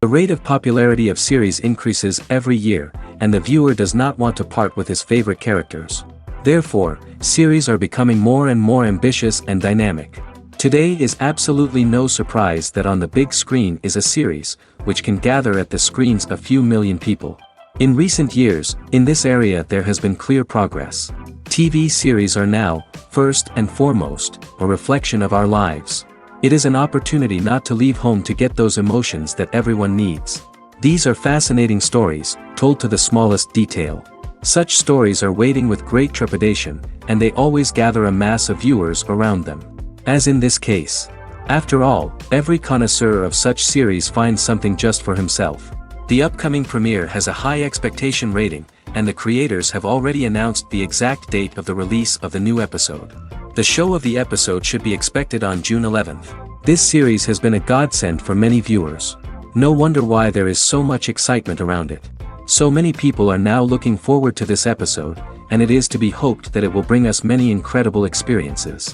The rate of popularity of series increases every year, and the viewer does not want to part with his favorite characters. Therefore, series are becoming more and more ambitious and dynamic. Today is absolutely no surprise that on the big screen is a series, which can gather at the screens a few million people. In recent years, in this area there has been clear progress. TV series are now, first and foremost, a reflection of our lives. It is an opportunity not to leave home to get those emotions that everyone needs. These are fascinating stories, told to the smallest detail. Such stories are waiting with great trepidation, and they always gather a mass of viewers around them. As in this case. After all, every connoisseur of such series finds something just for himself. The upcoming premiere has a high expectation rating, and the creators have already announced the exact date of the release of the new episode. The show of the episode should be expected on June 11th. This series has been a godsend for many viewers. No wonder why there is so much excitement around it. So many people are now looking forward to this episode, and it is to be hoped that it will bring us many incredible experiences.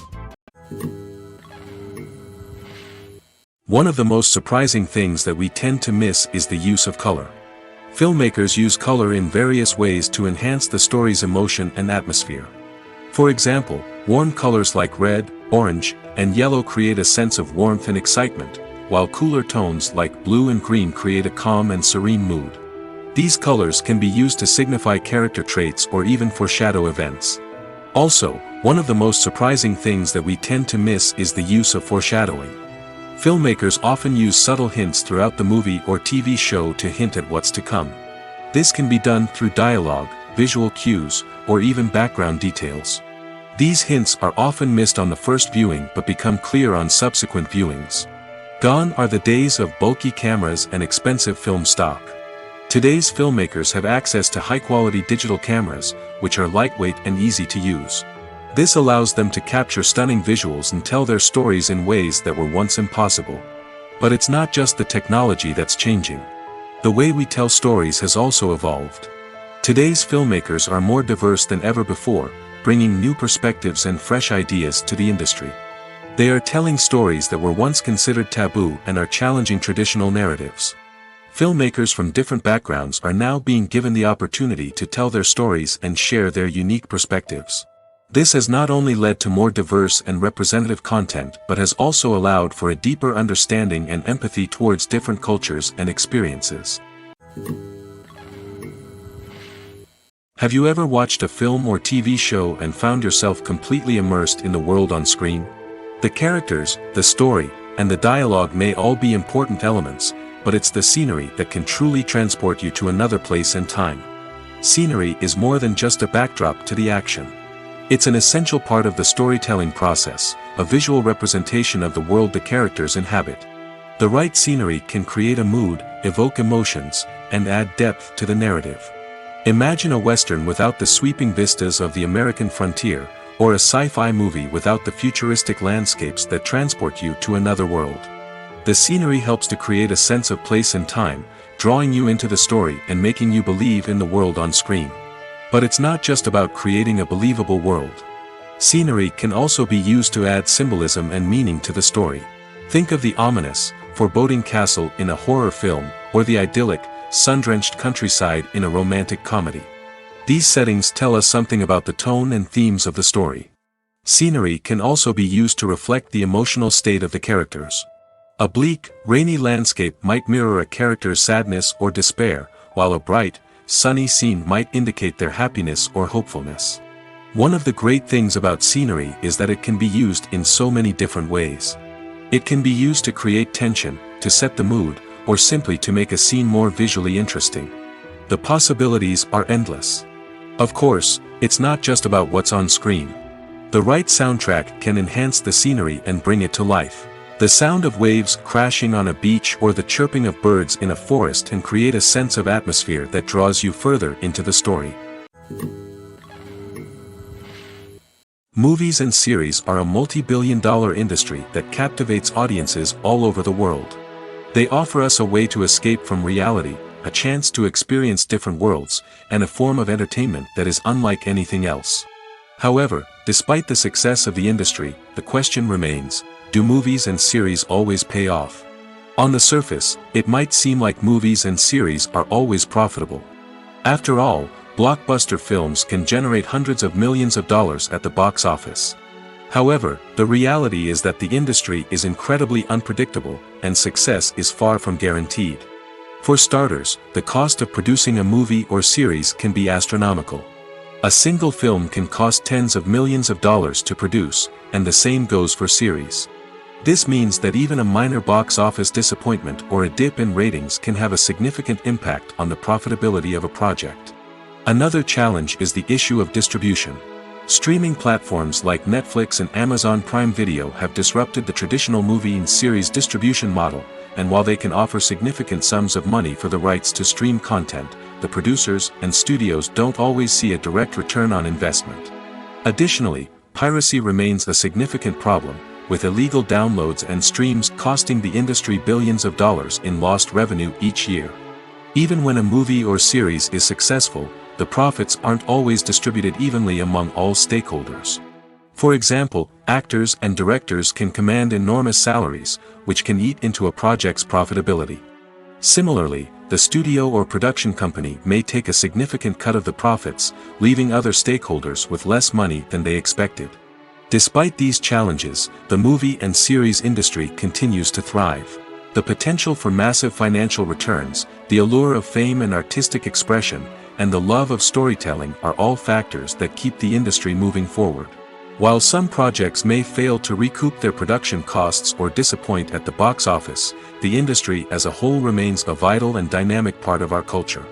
One of the most surprising things that we tend to miss is the use of color. Filmmakers use color in various ways to enhance the story's emotion and atmosphere. For example, warm colors like red, orange, and yellow create a sense of warmth and excitement, while cooler tones like blue and green create a calm and serene mood. These colors can be used to signify character traits or even foreshadow events. Also, one of the most surprising things that we tend to miss is the use of foreshadowing. Filmmakers often use subtle hints throughout the movie or TV show to hint at what's to come. This can be done through dialogue, visual cues, or even background details. These hints are often missed on the first viewing but become clear on subsequent viewings. Gone are the days of bulky cameras and expensive film stock. Today's filmmakers have access to high-quality digital cameras, which are lightweight and easy to use. This allows them to capture stunning visuals and tell their stories in ways that were once impossible. But it's not just the technology that's changing. The way we tell stories has also evolved. Today's filmmakers are more diverse than ever before, bringing new perspectives and fresh ideas to the industry. They are telling stories that were once considered taboo and are challenging traditional narratives. Filmmakers from different backgrounds are now being given the opportunity to tell their stories and share their unique perspectives. This has not only led to more diverse and representative content but has also allowed for a deeper understanding and empathy towards different cultures and experiences. Have you ever watched a film or TV show and found yourself completely immersed in the world on screen? The characters, the story, and the dialogue may all be important elements, but it's the scenery that can truly transport you to another place and time. Scenery is more than just a backdrop to the action. It's an essential part of the storytelling process, a visual representation of the world the characters inhabit. The right scenery can create a mood, evoke emotions, and add depth to the narrative. Imagine a Western without the sweeping vistas of the American frontier, or a sci-fi movie without the futuristic landscapes that transport you to another world. The scenery helps to create a sense of place and time, drawing you into the story and making you believe in the world on screen. But it's not just about creating a believable world. Scenery can also be used to add symbolism and meaning to the story. Think of the ominous, foreboding castle in a horror film, or the idyllic, sun-drenched countryside in a romantic comedy. These settings tell us something about the tone and themes of the story. Scenery can also be used to reflect the emotional state of the characters. A bleak, rainy landscape might mirror a character's sadness or despair, while a bright, sunny scene might indicate their happiness or hopefulness. One of the great things about scenery is that it can be used in so many different ways. It can be used to create tension, to set the mood, or simply to make a scene more visually interesting. The possibilities are endless. Of course, it's not just about what's on screen. The right soundtrack can enhance the scenery and bring it to life. The sound of waves crashing on a beach or the chirping of birds in a forest can create a sense of atmosphere that draws you further into the story. Movies and series are a multi-billion-dollar industry that captivates audiences all over the world. They offer us a way to escape from reality, a chance to experience different worlds, and a form of entertainment that is unlike anything else. However, despite the success of the industry, the question remains, do movies and series always pay off? On the surface, it might seem like movies and series are always profitable. After all, blockbuster films can generate hundreds of millions of dollars at the box office. However, the reality is that the industry is incredibly unpredictable, and success is far from guaranteed. For starters, the cost of producing a movie or series can be astronomical. A single film can cost tens of millions of dollars to produce, and the same goes for series. This means that even a minor box office disappointment or a dip in ratings can have a significant impact on the profitability of a project. Another challenge is the issue of distribution. Streaming platforms like Netflix and Amazon Prime Video have disrupted the traditional movie and series distribution model, and while they can offer significant sums of money for the rights to stream content, the producers and studios don't always see a direct return on investment. Additionally, piracy remains a significant problem, with illegal downloads and streams costing the industry billions of dollars in lost revenue each year. Even when a movie or series is successful, the profits aren't always distributed evenly among all stakeholders. For example, actors and directors can command enormous salaries, which can eat into a project's profitability. Similarly, the studio or production company may take a significant cut of the profits, leaving other stakeholders with less money than they expected. Despite these challenges, the movie and series industry continues to thrive. The potential for massive financial returns, the allure of fame and artistic expression, and the love of storytelling are all factors that keep the industry moving forward. While some projects may fail to recoup their production costs or disappoint at the box office, the industry as a whole remains a vital and dynamic part of our culture.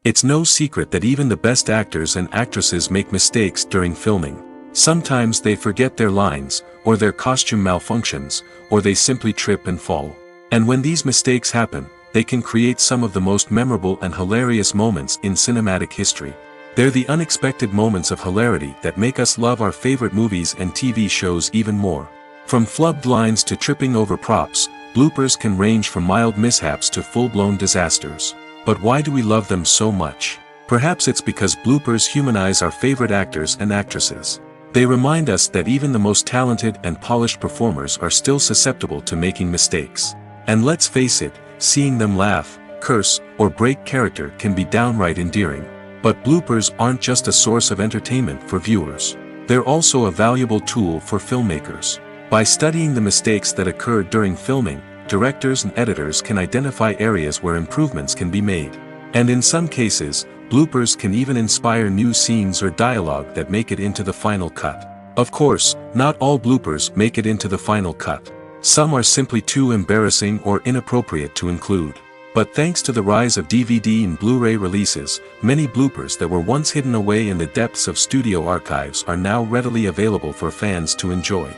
It's no secret that even the best actors and actresses make mistakes during filming. Sometimes they forget their lines, or their costume malfunctions, or they simply trip and fall. And when these mistakes happen, they can create some of the most memorable and hilarious moments in cinematic history. They're the unexpected moments of hilarity that make us love our favorite movies and TV shows even more. From flubbed lines to tripping over props, bloopers can range from mild mishaps to full-blown disasters. But why do we love them so much? Perhaps it's because bloopers humanize our favorite actors and actresses. They remind us that even the most talented and polished performers are still susceptible to making mistakes. And let's face it, seeing them laugh, curse, or break character can be downright endearing. But bloopers aren't just a source of entertainment for viewers. They're also a valuable tool for filmmakers. By studying the mistakes that occurred during filming, directors and editors can identify areas where improvements can be made. And in some cases, bloopers can even inspire new scenes or dialogue that make it into the final cut. Of course, not all bloopers make it into the final cut. Some are simply too embarrassing or inappropriate to include. But thanks to the rise of DVD and Blu-ray releases, many bloopers that were once hidden away in the depths of studio archives are now readily available for fans to enjoy.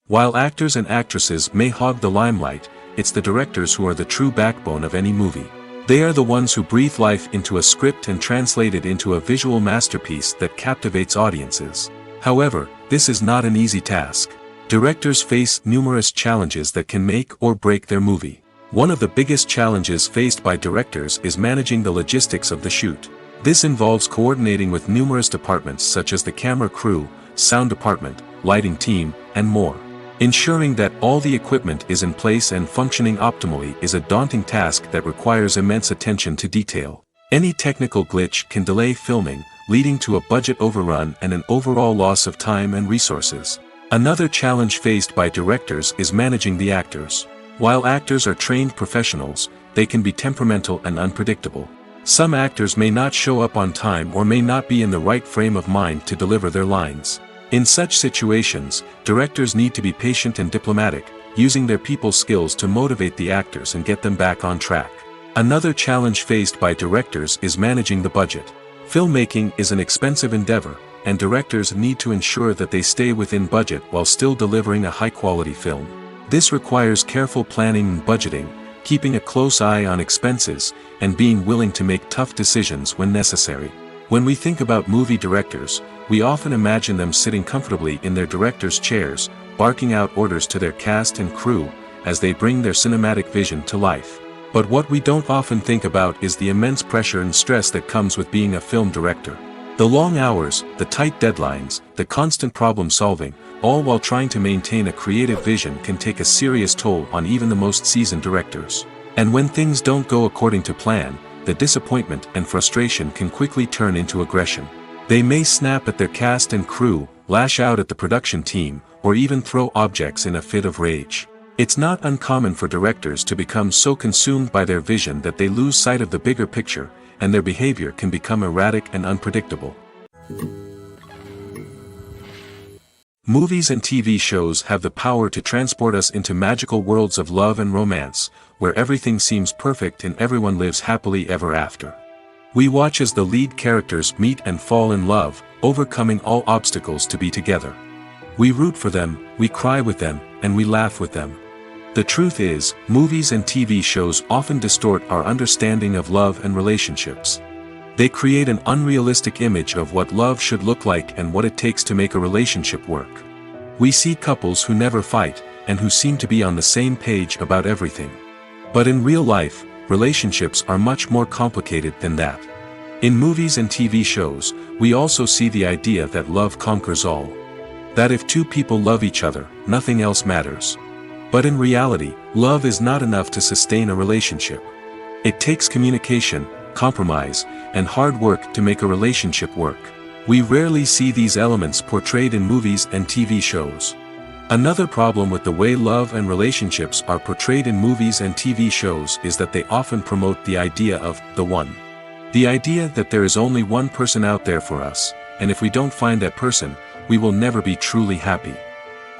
While actors and actresses may hog the limelight, it's the directors who are the true backbone of any movie. They are the ones who breathe life into a script and translate it into a visual masterpiece that captivates audiences. However, this is not an easy task. Directors face numerous challenges that can make or break their movie. One of the biggest challenges faced by directors is managing the logistics of the shoot. This involves coordinating with numerous departments such as the camera crew, sound department, lighting team, and more. Ensuring that all the equipment is in place and functioning optimally is a daunting task that requires immense attention to detail. Any technical glitch can delay filming, leading to a budget overrun and an overall loss of time and resources. Another challenge faced by directors is managing the actors. While actors are trained professionals, they can be temperamental and unpredictable. Some actors may not show up on time or may not be in the right frame of mind to deliver their lines. In such situations, directors need to be patient and diplomatic, using their people skills to motivate the actors and get them back on track. Another challenge faced by directors is managing the budget. Filmmaking is an expensive endeavor, and directors need to ensure that they stay within budget while still delivering a high-quality film. This requires careful planning and budgeting, keeping a close eye on expenses, and being willing to make tough decisions when necessary. When we think about movie directors, we often imagine them sitting comfortably in their director's chairs, barking out orders to their cast and crew, as they bring their cinematic vision to life. But what we don't often think about is the immense pressure and stress that comes with being a film director. The long hours, the tight deadlines, the constant problem solving, all while trying to maintain a creative vision can take a serious toll on even the most seasoned directors. And when things don't go according to plan, the disappointment and frustration can quickly turn into aggression. They may snap at their cast and crew, lash out at the production team, or even throw objects in a fit of rage. It's not uncommon for directors to become so consumed by their vision that they lose sight of the bigger picture, and their behavior can become erratic and unpredictable. Movies and TV shows have the power to transport us into magical worlds of love and romance, where everything seems perfect and everyone lives happily ever after. We watch as the lead characters meet and fall in love, overcoming all obstacles to be together. We root for them, we cry with them, and we laugh with them. The truth is, movies and TV shows often distort our understanding of love and relationships. They create an unrealistic image of what love should look like and what it takes to make a relationship work. We see couples who never fight, and who seem to be on the same page about everything. But in real life, relationships are much more complicated than that. In movies and TV shows, we also see the idea that love conquers all. That if two people love each other, nothing else matters. But in reality, love is not enough to sustain a relationship. It takes communication, compromise, and hard work to make a relationship work. We rarely see these elements portrayed in movies and TV shows. Another problem with the way love and relationships are portrayed in movies and TV shows is that they often promote the idea of the one. The idea that there is only one person out there for us, and if we don't find that person, we will never be truly happy.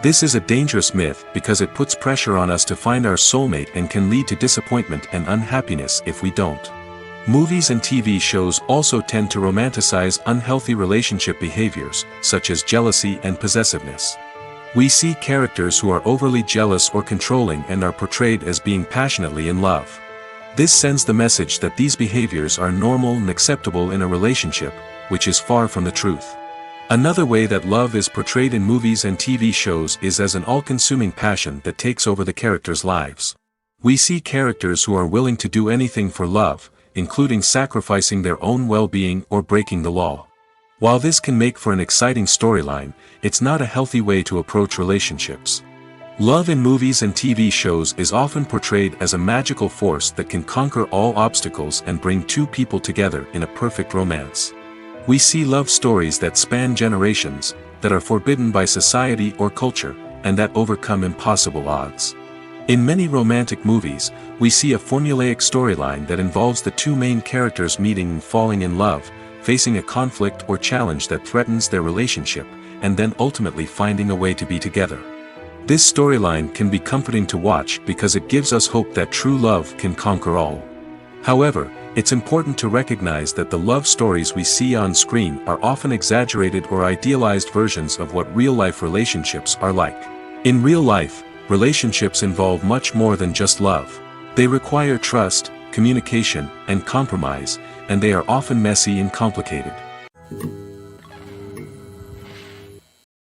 This is a dangerous myth because it puts pressure on us to find our soulmate and can lead to disappointment and unhappiness if we don't. Movies and TV shows also tend to romanticize unhealthy relationship behaviors, such as jealousy and possessiveness. We see characters who are overly jealous or controlling and are portrayed as being passionately in love. This sends the message that these behaviors are normal and acceptable in a relationship, which is far from the truth. Another way that love is portrayed in movies and TV shows is as an all-consuming passion that takes over the characters' lives. We see characters who are willing to do anything for love, including sacrificing their own well-being or breaking the law. While this can make for an exciting storyline, it's not a healthy way to approach relationships. Love in movies and TV shows is often portrayed as a magical force that can conquer all obstacles and bring two people together in a perfect romance. We see love stories that span generations, that are forbidden by society or culture, and that overcome impossible odds. In many romantic movies, we see a formulaic storyline that involves the two main characters meeting and falling in love, facing a conflict or challenge that threatens their relationship, and then ultimately finding a way to be together. This storyline can be comforting to watch because it gives us hope that true love can conquer all. However, it's important to recognize that the love stories we see on screen are often exaggerated or idealized versions of what real-life relationships are like. In real life, relationships involve much more than just love. They require trust, communication, and compromise, and they are often messy and complicated.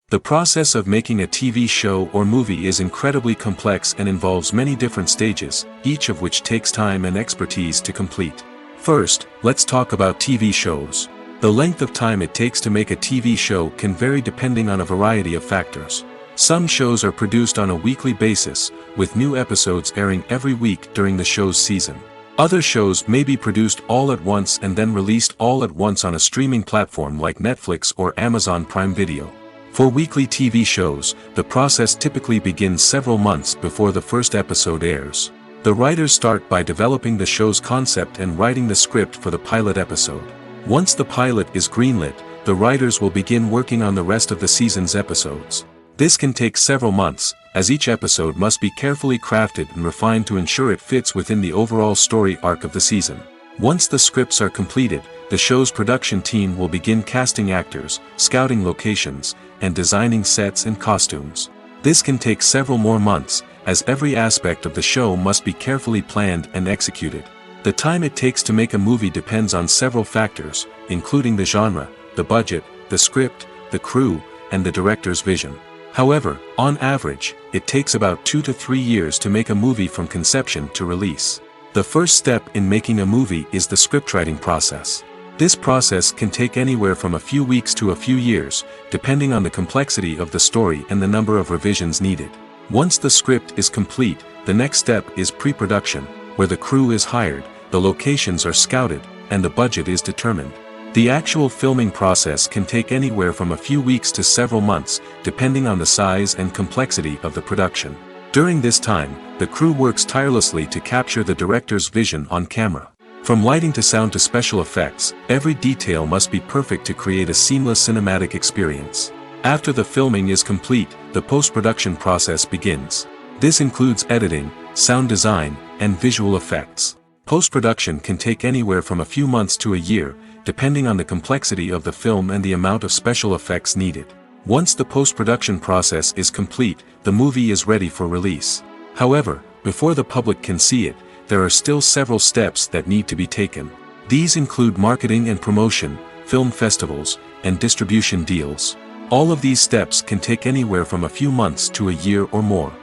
The process of making a TV show or movie is incredibly complex and involves many different stages, each of which takes time and expertise to complete. First, let's talk about TV shows. The length of time it takes to make a TV show can vary depending on a variety of factors. Some shows are produced on a weekly basis, with new episodes airing every week during the show's season. Other shows may be produced all at once and then released all at once on a streaming platform like Netflix or Amazon Prime Video. For weekly TV shows, the process typically begins several months before the first episode airs. The writers start by developing the show's concept and writing the script for the pilot episode. Once the pilot is greenlit, the writers will begin working on the rest of the season's episodes. This can take several months, as each episode must be carefully crafted and refined to ensure it fits within the overall story arc of the season. Once the scripts are completed, the show's production team will begin casting actors, scouting locations, and designing sets and costumes. This can take several more months, as every aspect of the show must be carefully planned and executed. The time it takes to make a movie depends on several factors, including the genre, the budget, the script, the crew, and the director's vision. However, on average, it takes about 2 to 3 years to make a movie from conception to release. The first step in making a movie is the scriptwriting process. This process can take anywhere from a few weeks to a few years, depending on the complexity of the story and the number of revisions needed. Once the script is complete, the next step is pre-production, where the crew is hired, the locations are scouted, and the budget is determined. The actual filming process can take anywhere from a few weeks to several months, depending on the size and complexity of the production. During this time, the crew works tirelessly to capture the director's vision on camera. From lighting to sound to special effects, every detail must be perfect to create a seamless cinematic experience. After the filming is complete, the post-production process begins. This includes editing, sound design, and visual effects. Post-production can take anywhere from a few months to a year, depending on the complexity of the film and the amount of special effects needed. Once the post-production process is complete, the movie is ready for release. However, before the public can see it, there are still several steps that need to be taken. These include marketing and promotion, film festivals, and distribution deals. All of these steps can take anywhere from a few months to a year or more.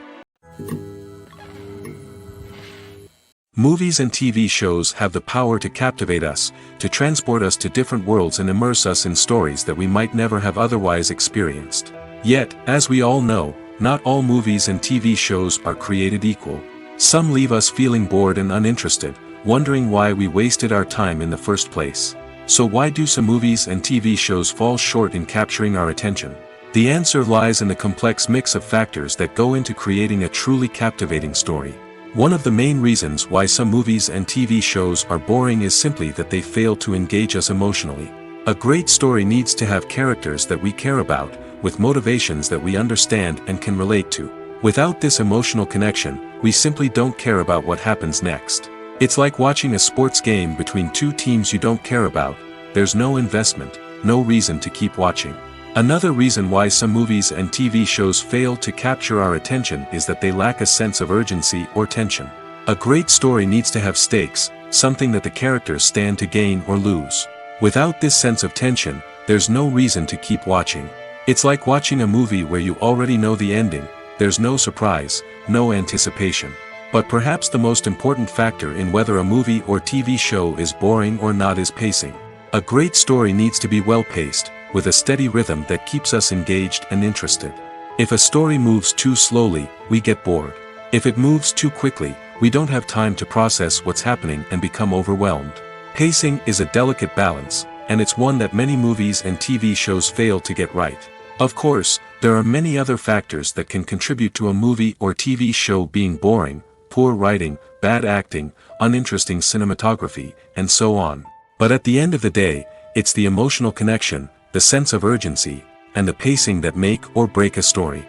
Movies and TV shows have the power to captivate us, to transport us to different worlds and immerse us in stories that we might never have otherwise experienced. Yet, as we all know, not all movies and TV shows are created equal. Some leave us feeling bored and uninterested, wondering why we wasted our time in the first place. So why do some movies and TV shows fall short in capturing our attention? The answer lies in the complex mix of factors that go into creating a truly captivating story. One of the main reasons why some movies and TV shows are boring is simply that they fail to engage us emotionally. A great story needs to have characters that we care about, with motivations that we understand and can relate to. Without this emotional connection, we simply don't care about what happens next. It's like watching a sports game between two teams you don't care about. There's no investment, no reason to keep watching. Another reason why some movies and TV shows fail to capture our attention is that they lack a sense of urgency or tension. A great story needs to have stakes, something that the characters stand to gain or lose. Without this sense of tension, there's no reason to keep watching. It's like watching a movie where you already know the ending, there's no surprise, no anticipation. But perhaps the most important factor in whether a movie or TV show is boring or not is pacing. A great story needs to be well-paced, with a steady rhythm that keeps us engaged and interested. If a story moves too slowly, we get bored. If it moves too quickly, we don't have time to process what's happening and become overwhelmed. Pacing is a delicate balance, and it's one that many movies and TV shows fail to get right. Of course, there are many other factors that can contribute to a movie or TV show being boring: poor writing, bad acting, uninteresting cinematography, and so on. But at the end of the day, it's the emotional connection, the sense of urgency, and the pacing that make or break a story.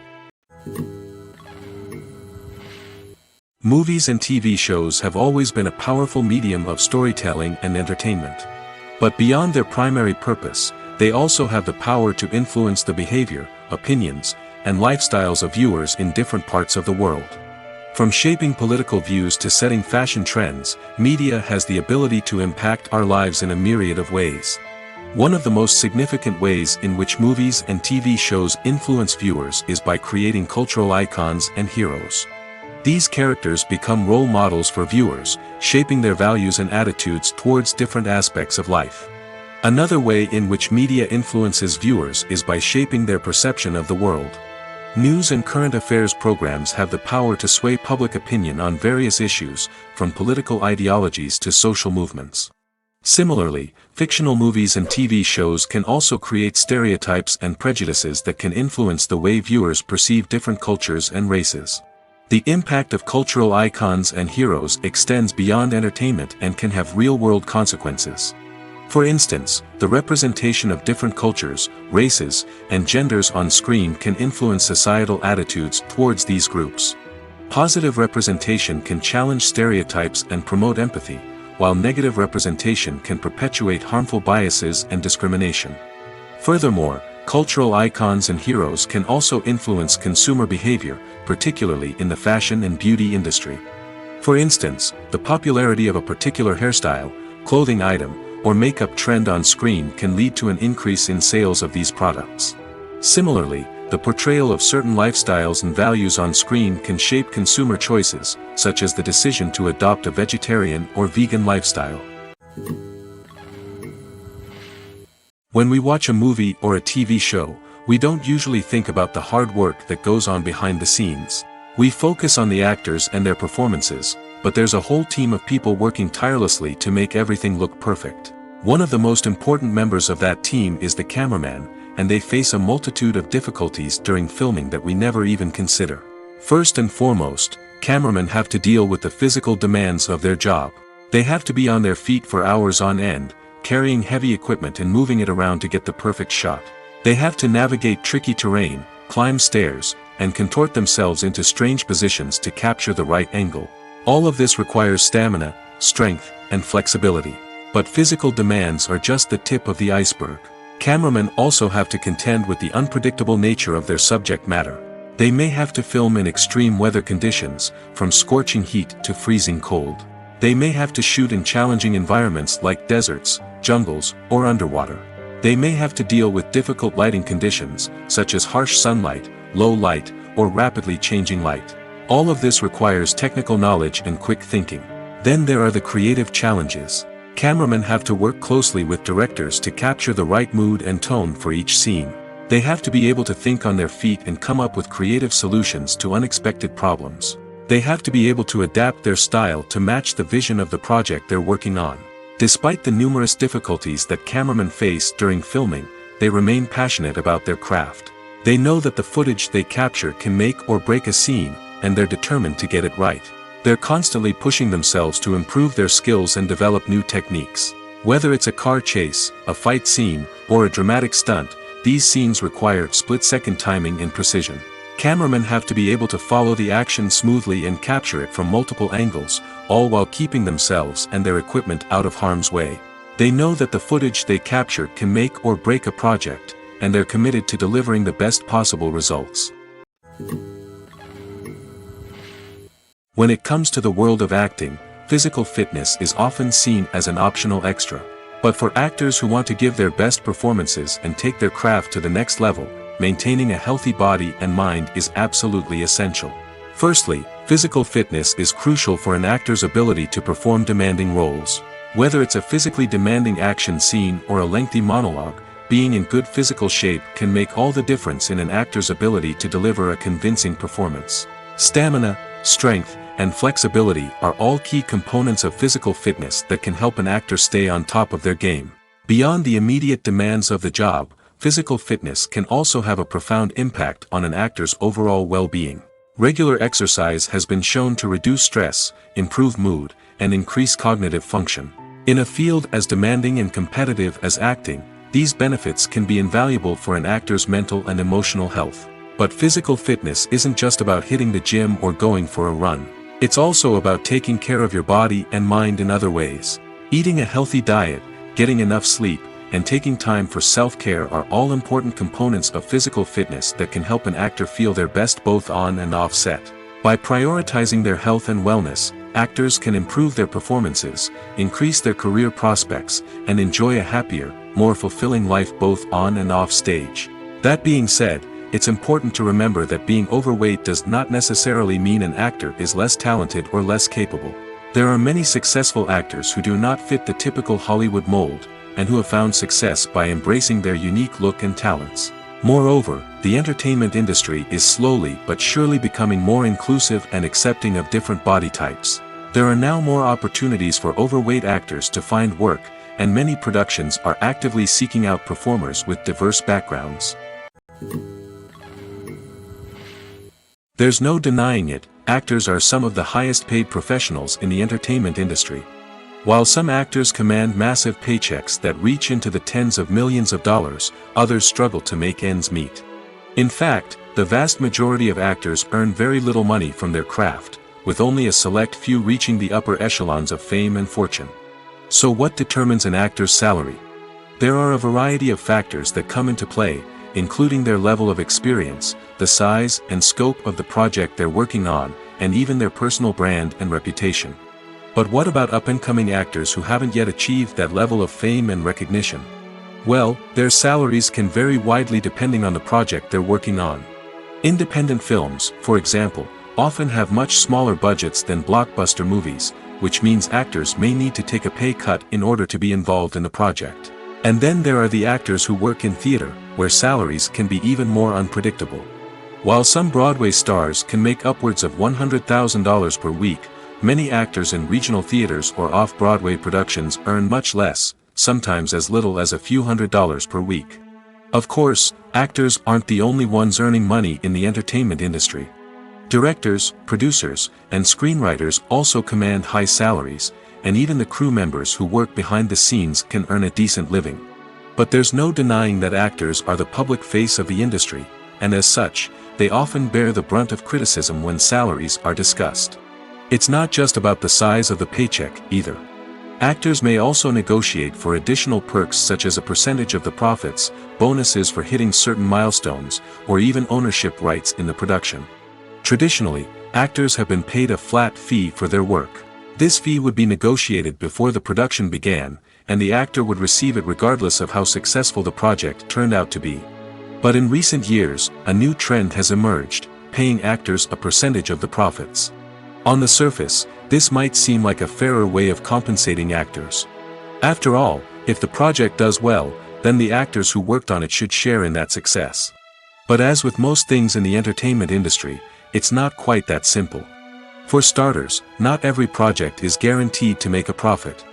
Movies and TV shows have always been a powerful medium of storytelling and entertainment. But beyond their primary purpose, they also have the power to influence the behavior, opinions, and lifestyles of viewers in different parts of the world. From shaping political views to setting fashion trends, media has the ability to impact our lives in a myriad of ways. One of the most significant ways in which movies and TV shows influence viewers is by creating cultural icons and heroes. These characters become role models for viewers, shaping their values and attitudes towards different aspects of life. Another way in which media influences viewers is by shaping their perception of the world. News and current affairs programs have the power to sway public opinion on various issues, from political ideologies to social movements. Similarly, fictional movies and TV shows can also create stereotypes and prejudices that can influence the way viewers perceive different cultures and races. The impact of cultural icons and heroes extends beyond entertainment and can have real-world consequences. For instance, the representation of different cultures, races, and genders on screen can influence societal attitudes towards these groups. Positive representation can challenge stereotypes and promote empathy, while negative representation can perpetuate harmful biases and discrimination. Furthermore, cultural icons and heroes can also influence consumer behavior, particularly in the fashion and beauty industry. For instance, the popularity of a particular hairstyle, clothing item, or makeup trend on screen can lead to an increase in sales of these products. Similarly, the portrayal of certain lifestyles and values on screen can shape consumer choices, such as the decision to adopt a vegetarian or vegan lifestyle. When we watch a movie or a TV show, we don't usually think about the hard work that goes on behind the scenes. We focus on the actors and their performances, but there's a whole team of people working tirelessly to make everything look perfect. One of the most important members of that team is the cameraman, and they face a multitude of difficulties during filming that we never even consider. First and foremost, cameramen have to deal with the physical demands of their job. They have to be on their feet for hours on end, carrying heavy equipment and moving it around to get the perfect shot. They have to navigate tricky terrain, climb stairs, and contort themselves into strange positions to capture the right angle. All of this requires stamina, strength, and flexibility. But physical demands are just the tip of the iceberg. Cameramen also have to contend with the unpredictable nature of their subject matter. They may have to film in extreme weather conditions, from scorching heat to freezing cold. They may have to shoot in challenging environments like deserts, jungles, or underwater. They may have to deal with difficult lighting conditions, such as harsh sunlight, low light, or rapidly changing light. All of this requires technical knowledge and quick thinking. Then there are the creative challenges. Cameramen have to work closely with directors to capture the right mood and tone for each scene. They have to be able to think on their feet and come up with creative solutions to unexpected problems. They have to be able to adapt their style to match the vision of the project they're working on. Despite the numerous difficulties that cameramen face during filming, they remain passionate about their craft. They know that the footage they capture can make or break a scene, and they're determined to get it right. They're constantly pushing themselves to improve their skills and develop new techniques. Whether it's a car chase, a fight scene, or a dramatic stunt, these scenes require split-second timing and precision. Cameramen have to be able to follow the action smoothly and capture it from multiple angles, all while keeping themselves and their equipment out of harm's way. They know that the footage they capture can make or break a project, and they're committed to delivering the best possible results. When it comes to the world of acting, physical fitness is often seen as an optional extra. But for actors who want to give their best performances and take their craft to the next level, maintaining a healthy body and mind is absolutely essential. Firstly, physical fitness is crucial for an actor's ability to perform demanding roles. Whether it's a physically demanding action scene or a lengthy monologue, being in good physical shape can make all the difference in an actor's ability to deliver a convincing performance. Stamina, strength, and flexibility are all key components of physical fitness that can help an actor stay on top of their game. Beyond the immediate demands of the job, physical fitness can also have a profound impact on an actor's overall well-being. Regular exercise has been shown to reduce stress, improve mood, and increase cognitive function. In a field as demanding and competitive as acting, these benefits can be invaluable for an actor's mental and emotional health. But physical fitness isn't just about hitting the gym or going for a run. It's also about taking care of your body and mind in other ways. Eating a healthy diet, getting enough sleep, and taking time for self-care are all important components of physical fitness that can help an actor feel their best both on and off set. By prioritizing their health and wellness, actors can improve their performances, increase their career prospects, and enjoy a happier, more fulfilling life both on and off stage. That being said, it's important to remember that being overweight does not necessarily mean an actor is less talented or less capable. There are many successful actors who do not fit the typical Hollywood mold, and who have found success by embracing their unique look and talents. Moreover, the entertainment industry is slowly but surely becoming more inclusive and accepting of different body types. There are now more opportunities for overweight actors to find work, and many productions are actively seeking out performers with diverse backgrounds. There's no denying it, actors are some of the highest paid professionals in the entertainment industry. While some actors command massive paychecks that reach into the tens of millions of dollars, others struggle to make ends meet. In fact, the vast majority of actors earn very little money from their craft, with only a select few reaching the upper echelons of fame and fortune. So what determines an actor's salary? There are a variety of factors that come into play, including their level of experience, the size and scope of the project they're working on, and even their personal brand and reputation. But what about up-and-coming actors who haven't yet achieved that level of fame and recognition? Well, their salaries can vary widely depending on the project they're working on. Independent films, for example, often have much smaller budgets than blockbuster movies, which means actors may need to take a pay cut in order to be involved in the project. And then there are the actors who work in theater, where salaries can be even more unpredictable. While some Broadway stars can make upwards of $100,000 per week, many actors in regional theaters or off-Broadway productions earn much less, sometimes as little as a few $100s per week. Of course, actors aren't the only ones earning money in the entertainment industry. Directors, producers, and screenwriters also command high salaries, and even the crew members who work behind the scenes can earn a decent living. But there's no denying that actors are the public face of the industry, and as such, they often bear the brunt of criticism when salaries are discussed. It's not just about the size of the paycheck, either. Actors may also negotiate for additional perks such as a percentage of the profits, bonuses for hitting certain milestones, or even ownership rights in the production. Traditionally, actors have been paid a flat fee for their work. This fee would be negotiated before the production began, and the actor would receive it regardless of how successful the project turned out to be. But in recent years, a new trend has emerged, paying actors a percentage of the profits. On the surface, this might seem like a fairer way of compensating actors. After all, if the project does well, then the actors who worked on it should share in that success. But as with most things in the entertainment industry, it's not quite that simple. For starters, not every project is guaranteed to make a profit.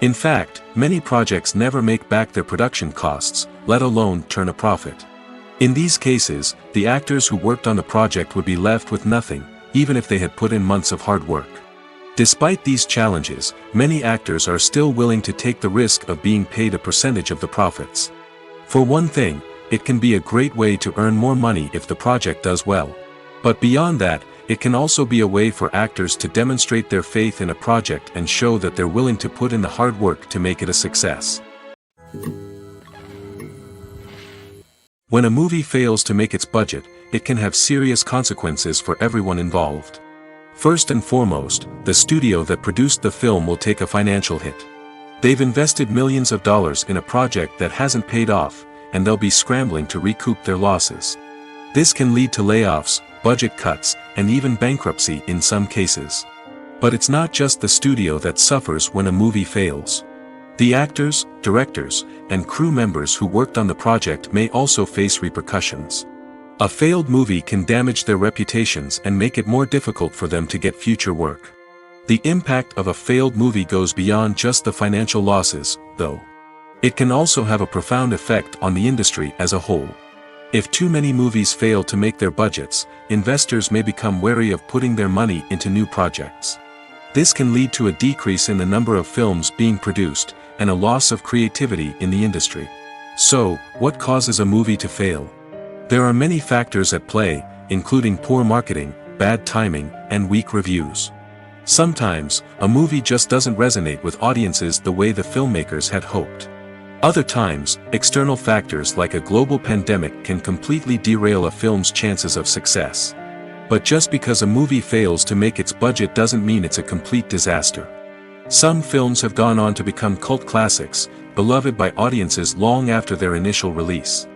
In fact, many projects never make back their production costs, let alone turn a profit. In these cases, the actors who worked on the project would be left with nothing, even if they had put in months of hard work. Despite these challenges, many actors are still willing to take the risk of being paid a percentage of the profits. For one thing, it can be a great way to earn more money if the project does well. But beyond that, it can also be a way for actors to demonstrate their faith in a project and show that they're willing to put in the hard work to make it a success. When a movie fails to make its budget, it can have serious consequences for everyone involved. First and foremost, the studio that produced the film will take a financial hit. They've invested millions of dollars in a project that hasn't paid off, and they'll be scrambling to recoup their losses. This can lead to layoffs, budget cuts, and even bankruptcy in some cases. But it's not just the studio that suffers when a movie fails. The actors, directors, and crew members who worked on the project may also face repercussions. A failed movie can damage their reputations and make it more difficult for them to get future work. The impact of a failed movie goes beyond just the financial losses, though. It can also have a profound effect on the industry as a whole. If too many movies fail to make their budgets, investors may become wary of putting their money into new projects. This can lead to a decrease in the number of films being produced, and a loss of creativity in the industry. So, what causes a movie to fail? There are many factors at play, including poor marketing, bad timing, and weak reviews. Sometimes, a movie just doesn't resonate with audiences the way the filmmakers had hoped. Other times, external factors like a global pandemic can completely derail a film's chances of success. But just because a movie fails to make its budget doesn't mean it's a complete disaster. Some films have gone on to become cult classics, beloved by audiences long after their initial release.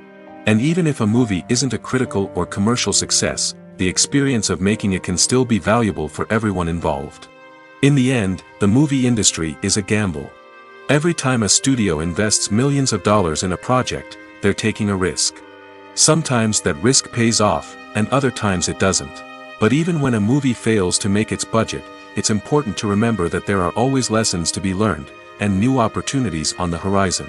And even if a movie isn't a critical or commercial success, the experience of making it can still be valuable for everyone involved. In the end, the movie industry is a gamble. Every time a studio invests millions of dollars in a project, they're taking a risk. Sometimes that risk pays off, and other times it doesn't. But even when a movie fails to make its budget, it's important to remember that there are always lessons to be learned, and new opportunities on the horizon.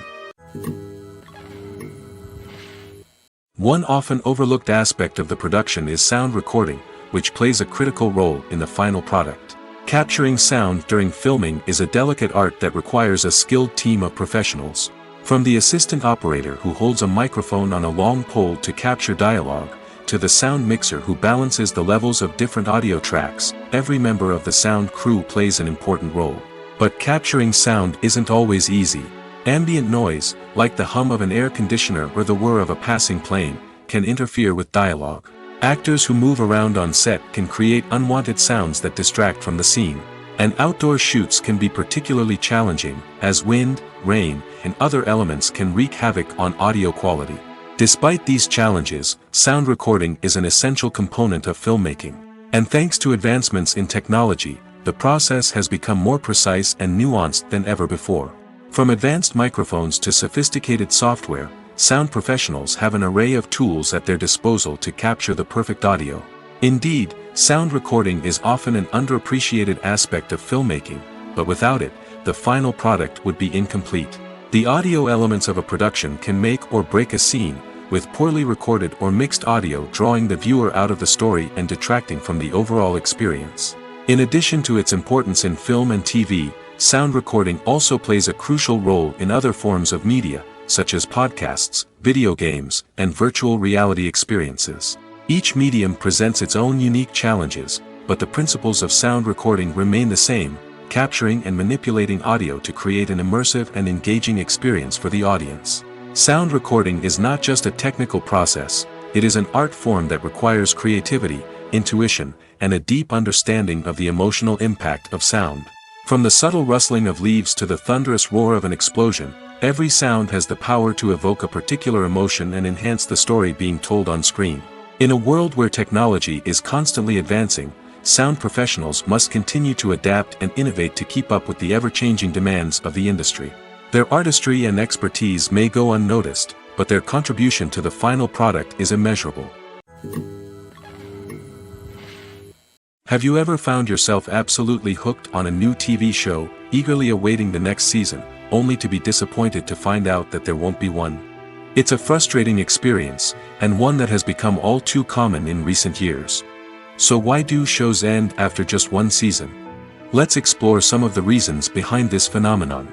One often overlooked aspect of the production is sound recording, which plays a critical role in the final product. Capturing sound during filming is a delicate art that requires a skilled team of professionals. From the assistant operator who holds a microphone on a long pole to capture dialogue, to the sound mixer who balances the levels of different audio tracks, every member of the sound crew plays an important role. But capturing sound isn't always easy. Ambient noise, like the hum of an air conditioner or the whir of a passing plane, can interfere with dialogue. Actors who move around on set can create unwanted sounds that distract from the scene. And outdoor shoots can be particularly challenging, as wind, rain, and other elements can wreak havoc on audio quality. Despite these challenges, sound recording is an essential component of filmmaking. And thanks to advancements in technology, the process has become more precise and nuanced than ever before. From advanced microphones to sophisticated software, sound professionals have an array of tools at their disposal to capture the perfect audio. Indeed, sound recording is often an underappreciated aspect of filmmaking, but without it, the final product would be incomplete. The audio elements of a production can make or break a scene, with poorly recorded or mixed audio drawing the viewer out of the story and detracting from the overall experience. In addition to its importance in film and TV, sound recording also plays a crucial role in other forms of media, such as podcasts, video games, and virtual reality experiences. Each medium presents its own unique challenges, but the principles of sound recording remain the same, capturing and manipulating audio to create an immersive and engaging experience for the audience. Sound recording is not just a technical process, it is an art form that requires creativity, intuition, and a deep understanding of the emotional impact of sound. From the subtle rustling of leaves to the thunderous roar of an explosion, every sound has the power to evoke a particular emotion and enhance the story being told on screen. In a world where technology is constantly advancing, sound professionals must continue to adapt and innovate to keep up with the ever-changing demands of the industry. Their artistry and expertise may go unnoticed, but their contribution to the final product is immeasurable. Have you ever found yourself absolutely hooked on a new TV show, eagerly awaiting the next season, only to be disappointed to find out that there won't be one? It's a frustrating experience, and one that has become all too common in recent years. So why do shows end after just one season? Let's explore some of the reasons behind this phenomenon.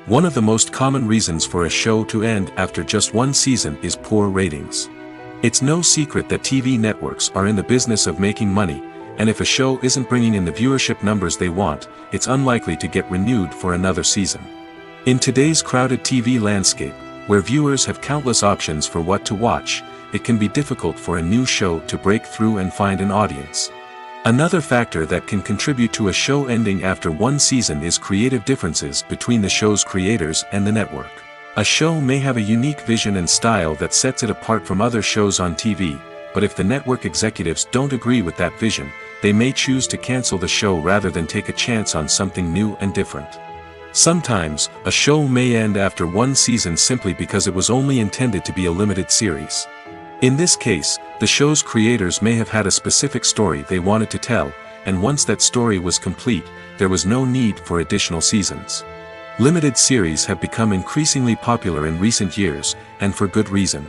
One of the most common reasons for a show to end after just one season is poor ratings. It's no secret that TV networks are in the business of making money, and if a show isn't bringing in the viewership numbers they want, it's unlikely to get renewed for another season. In today's crowded TV landscape, where viewers have countless options for what to watch, it can be difficult for a new show to break through and find an audience. Another factor that can contribute to a show ending after one season is creative differences between the show's creators and the network. A show may have a unique vision and style that sets it apart from other shows on TV, but if the network executives don't agree with that vision, they may choose to cancel the show rather than take a chance on something new and different. Sometimes, a show may end after one season simply because it was only intended to be a limited series. In this case, the show's creators may have had a specific story they wanted to tell, and once that story was complete, there was no need for additional seasons. Limited series have become increasingly popular in recent years, and for good reason.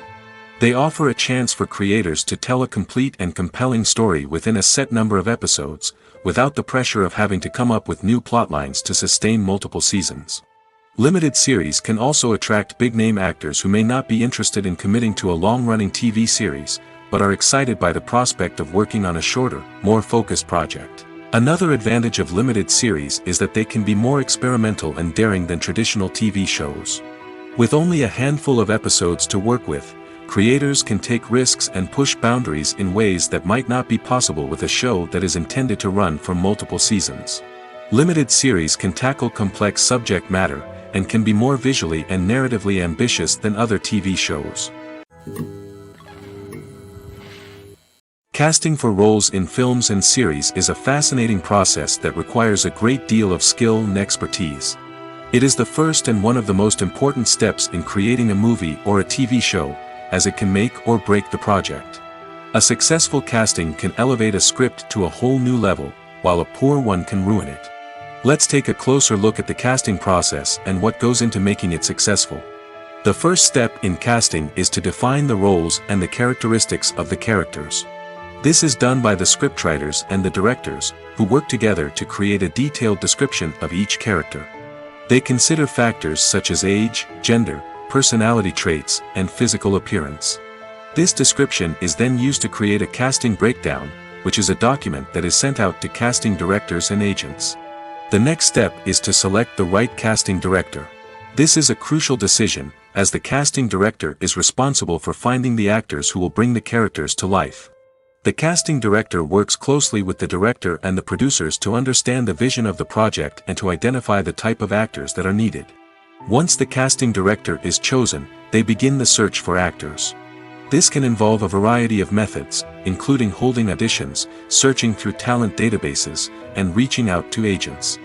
They offer a chance for creators to tell a complete and compelling story within a set number of episodes, without the pressure of having to come up with new plotlines to sustain multiple seasons. Limited series can also attract big-name actors who may not be interested in committing to a long-running TV series, but are excited by the prospect of working on a shorter, more focused project. Another advantage of limited series is that they can be more experimental and daring than traditional TV shows. With only a handful of episodes to work with, creators can take risks and push boundaries in ways that might not be possible with a show that is intended to run for multiple seasons. Limited series can tackle complex subject matter, and can be more visually and narratively ambitious than other TV shows. Casting for roles in films and series is a fascinating process that requires a great deal of skill and expertise. It is the first and one of the most important steps in creating a movie or a TV show, as it can make or break the project. A successful casting can elevate a script to a whole new level, while a poor one can ruin it. Let's take a closer look at the casting process and what goes into making it successful. The first step in casting is to define the roles and the characteristics of the characters. This is done by the scriptwriters and the directors, who work together to create a detailed description of each character. They consider factors such as age, gender, personality traits, and physical appearance. This description is then used to create a casting breakdown, which is a document that is sent out to casting directors and agents. The next step is to select the right casting director. This is a crucial decision, as the casting director is responsible for finding the actors who will bring the characters to life. The casting director works closely with the director and the producers to understand the vision of the project and to identify the type of actors that are needed. Once the casting director is chosen, they begin the search for actors. This can involve a variety of methods, including holding auditions, searching through talent databases, and reaching out to agents.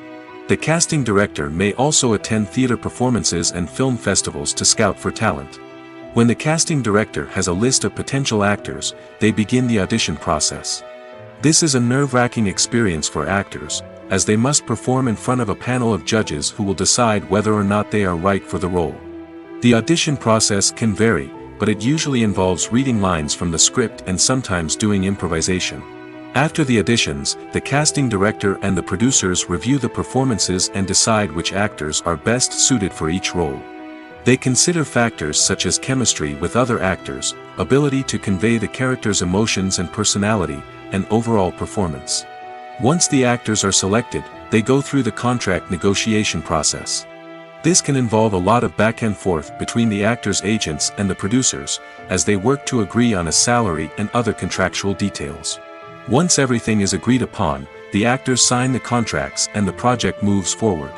The casting director may also attend theater performances and film festivals to scout for talent. When the casting director has a list of potential actors, they begin the audition process. This is a nerve-wracking experience for actors, as they must perform in front of a panel of judges who will decide whether or not they are right for the role. The audition process can vary, but it usually involves reading lines from the script and sometimes doing improvisation. After the auditions, the casting director and the producers review the performances and decide which actors are best suited for each role. They consider factors such as chemistry with other actors, ability to convey the character's emotions and personality, and overall performance. Once the actors are selected, they go through the contract negotiation process. This can involve a lot of back and forth between the actors' agents and the producers, as they work to agree on a salary and other contractual details. Once everything is agreed upon, the actors sign the contracts and the project moves forward.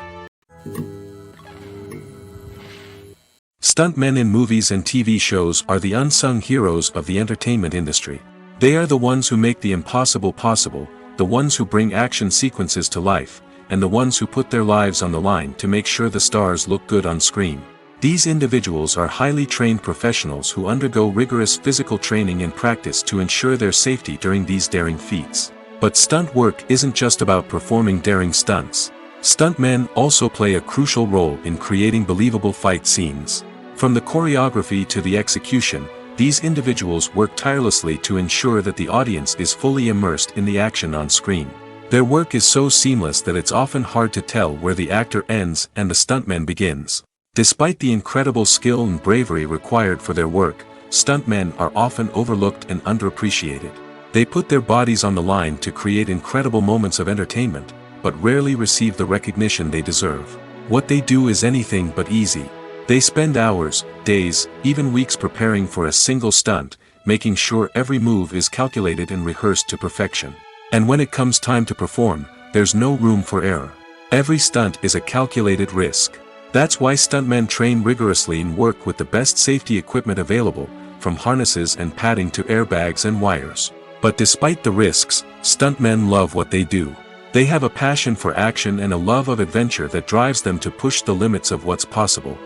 Stuntmen in movies and TV shows are the unsung heroes of the entertainment industry. They are the ones who make the impossible possible, the ones who bring action sequences to life, and the ones who put their lives on the line to make sure the stars look good on screen. These individuals are highly trained professionals who undergo rigorous physical training and practice to ensure their safety during these daring feats. But stunt work isn't just about performing daring stunts. Stuntmen also play a crucial role in creating believable fight scenes. From the choreography to the execution, these individuals work tirelessly to ensure that the audience is fully immersed in the action on screen. Their work is so seamless that it's often hard to tell where the actor ends and the stuntman begins. Despite the incredible skill and bravery required for their work, stuntmen are often overlooked and underappreciated. They put their bodies on the line to create incredible moments of entertainment, but rarely receive the recognition they deserve. What they do is anything but easy. They spend hours, days, even weeks preparing for a single stunt, making sure every move is calculated and rehearsed to perfection. And when it comes time to perform, there's no room for error. Every stunt is a calculated risk. That's why stuntmen train rigorously and work with the best safety equipment available, from harnesses and padding to airbags and wires. But despite the risks, stuntmen love what they do. They have a passion for action and a love of adventure that drives them to push the limits of what's possible.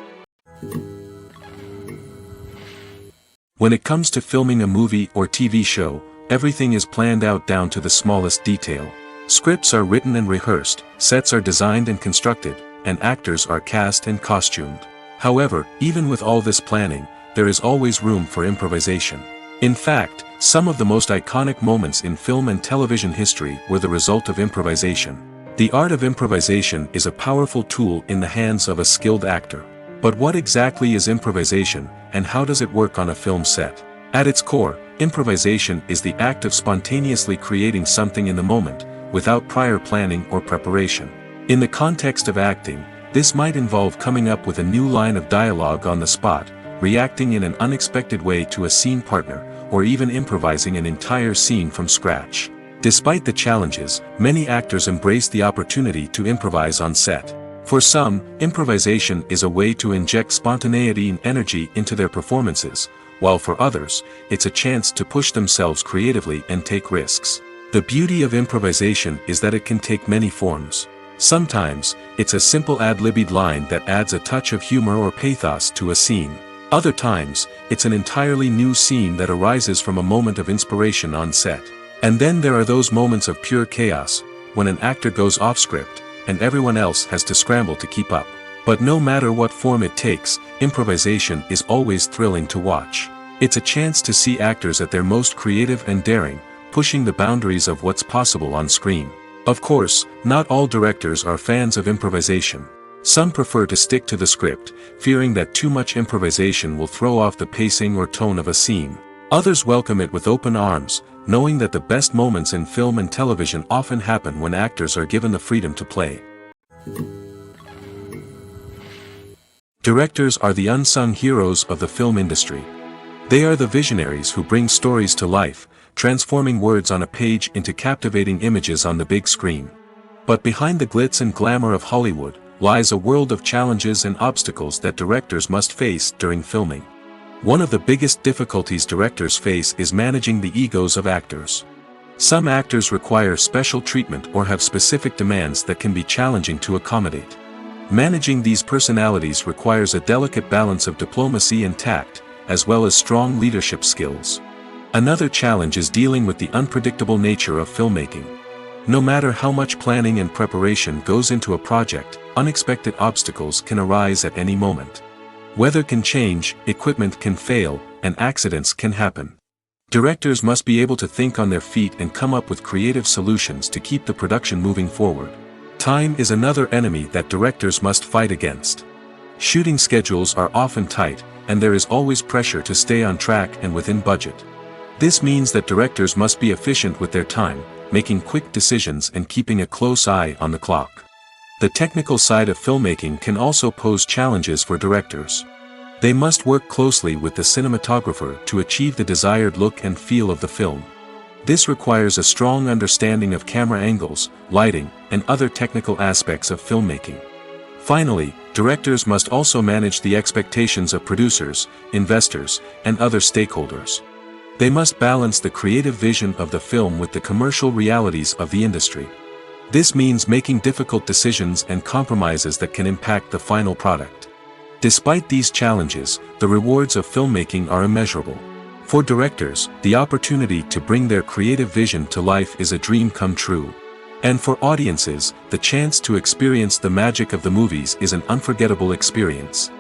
When it comes to filming a movie or TV show, everything is planned out down to the smallest detail. Scripts are written and rehearsed, sets are designed and constructed, and actors are cast and costumed. However, even with all this planning, there is always room for improvisation. In fact, some of the most iconic moments in film and television history were the result of improvisation. The art of improvisation is a powerful tool in the hands of a skilled actor. But what exactly is improvisation, and how does it work on a film set? At its core, improvisation is the act of spontaneously creating something in the moment, without prior planning or preparation. In the context of acting, this might involve coming up with a new line of dialogue on the spot, reacting in an unexpected way to a scene partner, or even improvising an entire scene from scratch. Despite the challenges, many actors embrace the opportunity to improvise on set. For some, improvisation is a way to inject spontaneity and energy into their performances, while for others, it's a chance to push themselves creatively and take risks. The beauty of improvisation is that it can take many forms. Sometimes, it's a simple ad-libbed line that adds a touch of humor or pathos to a scene. Other times, it's an entirely new scene that arises from a moment of inspiration on set. And then there are those moments of pure chaos, when an actor goes off script, and everyone else has to scramble to keep up. But no matter what form it takes, improvisation is always thrilling to watch. It's a chance to see actors at their most creative and daring, pushing the boundaries of what's possible on screen. Of course, not all directors are fans of improvisation. Some prefer to stick to the script, fearing that too much improvisation will throw off the pacing or tone of a scene. Others welcome it with open arms, knowing that the best moments in film and television often happen when actors are given the freedom to play. Directors are the unsung heroes of the film industry. They are the visionaries who bring stories to life, transforming words on a page into captivating images on the big screen. But behind the glitz and glamour of Hollywood, lies a world of challenges and obstacles that directors must face during filming. One of the biggest difficulties directors face is managing the egos of actors. Some actors require special treatment or have specific demands that can be challenging to accommodate. Managing these personalities requires a delicate balance of diplomacy and tact, as well as strong leadership skills. Another challenge is dealing with the unpredictable nature of filmmaking. No matter how much planning and preparation goes into a project, unexpected obstacles can arise at any moment. Weather can change, equipment can fail, and accidents can happen. Directors must be able to think on their feet and come up with creative solutions to keep the production moving forward. Time is another enemy that directors must fight against. Shooting schedules are often tight, and there is always pressure to stay on track and within budget. This means that directors must be efficient with their time, making quick decisions and keeping a close eye on the clock. The technical side of filmmaking can also pose challenges for directors. They must work closely with the cinematographer to achieve the desired look and feel of the film. This requires a strong understanding of camera angles, lighting, and other technical aspects of filmmaking. Finally, directors must also manage the expectations of producers, investors, and other stakeholders. They must balance the creative vision of the film with the commercial realities of the industry. This means making difficult decisions and compromises that can impact the final product. Despite these challenges, the rewards of filmmaking are immeasurable. For directors, the opportunity to bring their creative vision to life is a dream come true. And for audiences, the chance to experience the magic of the movies is an unforgettable experience.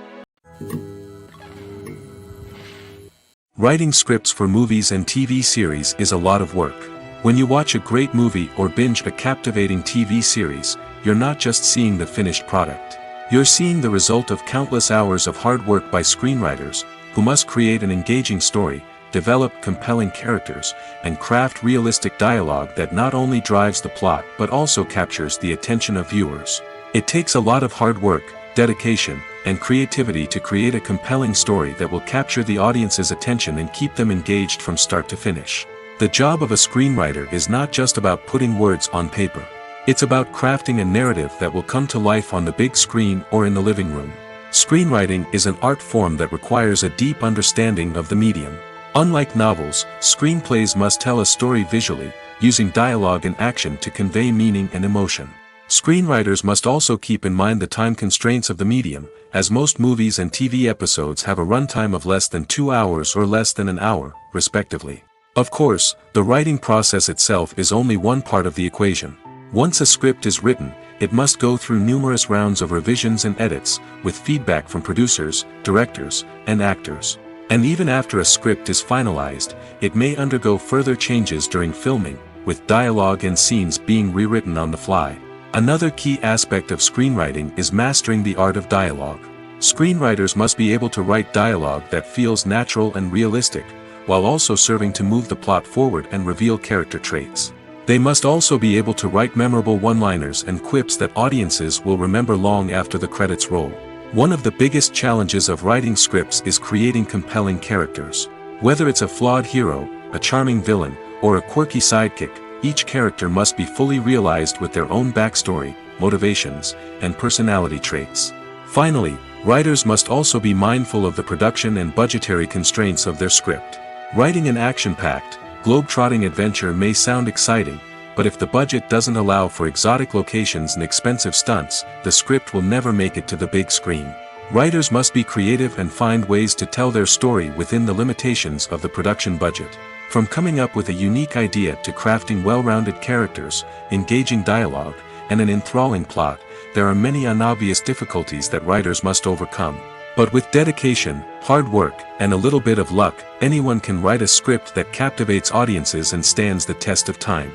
Writing scripts for movies and TV series is a lot of work. When you watch a great movie or binge a captivating TV series, you're not just seeing the finished product. You're seeing the result of countless hours of hard work by screenwriters, who must create an engaging story, develop compelling characters, and craft realistic dialogue that not only drives the plot but also captures the attention of viewers. It takes a lot of hard work, dedication, and creativity to create a compelling story that will capture the audience's attention and keep them engaged from start to finish. The job of a screenwriter is not just about putting words on paper. It's about crafting a narrative that will come to life on the big screen or in the living room. Screenwriting is an art form that requires a deep understanding of the medium. Unlike novels, screenplays must tell a story visually, using dialogue and action to convey meaning and emotion. Screenwriters must also keep in mind the time constraints of the medium, as most movies and TV episodes have a runtime of less than 2 hours or less than an hour, respectively. Of course, the writing process itself is only one part of the equation. Once a script is written, it must go through numerous rounds of revisions and edits, with feedback from producers, directors, and actors. And even after a script is finalized, it may undergo further changes during filming, with dialogue and scenes being rewritten on the fly. Another key aspect of screenwriting is mastering the art of dialogue. Screenwriters must be able to write dialogue that feels natural and realistic, while also serving to move the plot forward and reveal character traits. They must also be able to write memorable one-liners and quips that audiences will remember long after the credits roll. One of the biggest challenges of writing scripts is creating compelling characters. Whether it's a flawed hero, a charming villain, or a quirky sidekick, each character must be fully realized with their own backstory, motivations, and personality traits. Finally, writers must also be mindful of the production and budgetary constraints of their script. Writing an action-packed, globe-trotting adventure may sound exciting, but if the budget doesn't allow for exotic locations and expensive stunts, the script will never make it to the big screen. Writers must be creative and find ways to tell their story within the limitations of the production budget. From coming up with a unique idea to crafting well-rounded characters, engaging dialogue, and an enthralling plot, there are many unobvious difficulties that writers must overcome. But with dedication, hard work, and a little bit of luck, anyone can write a script that captivates audiences and stands the test of time.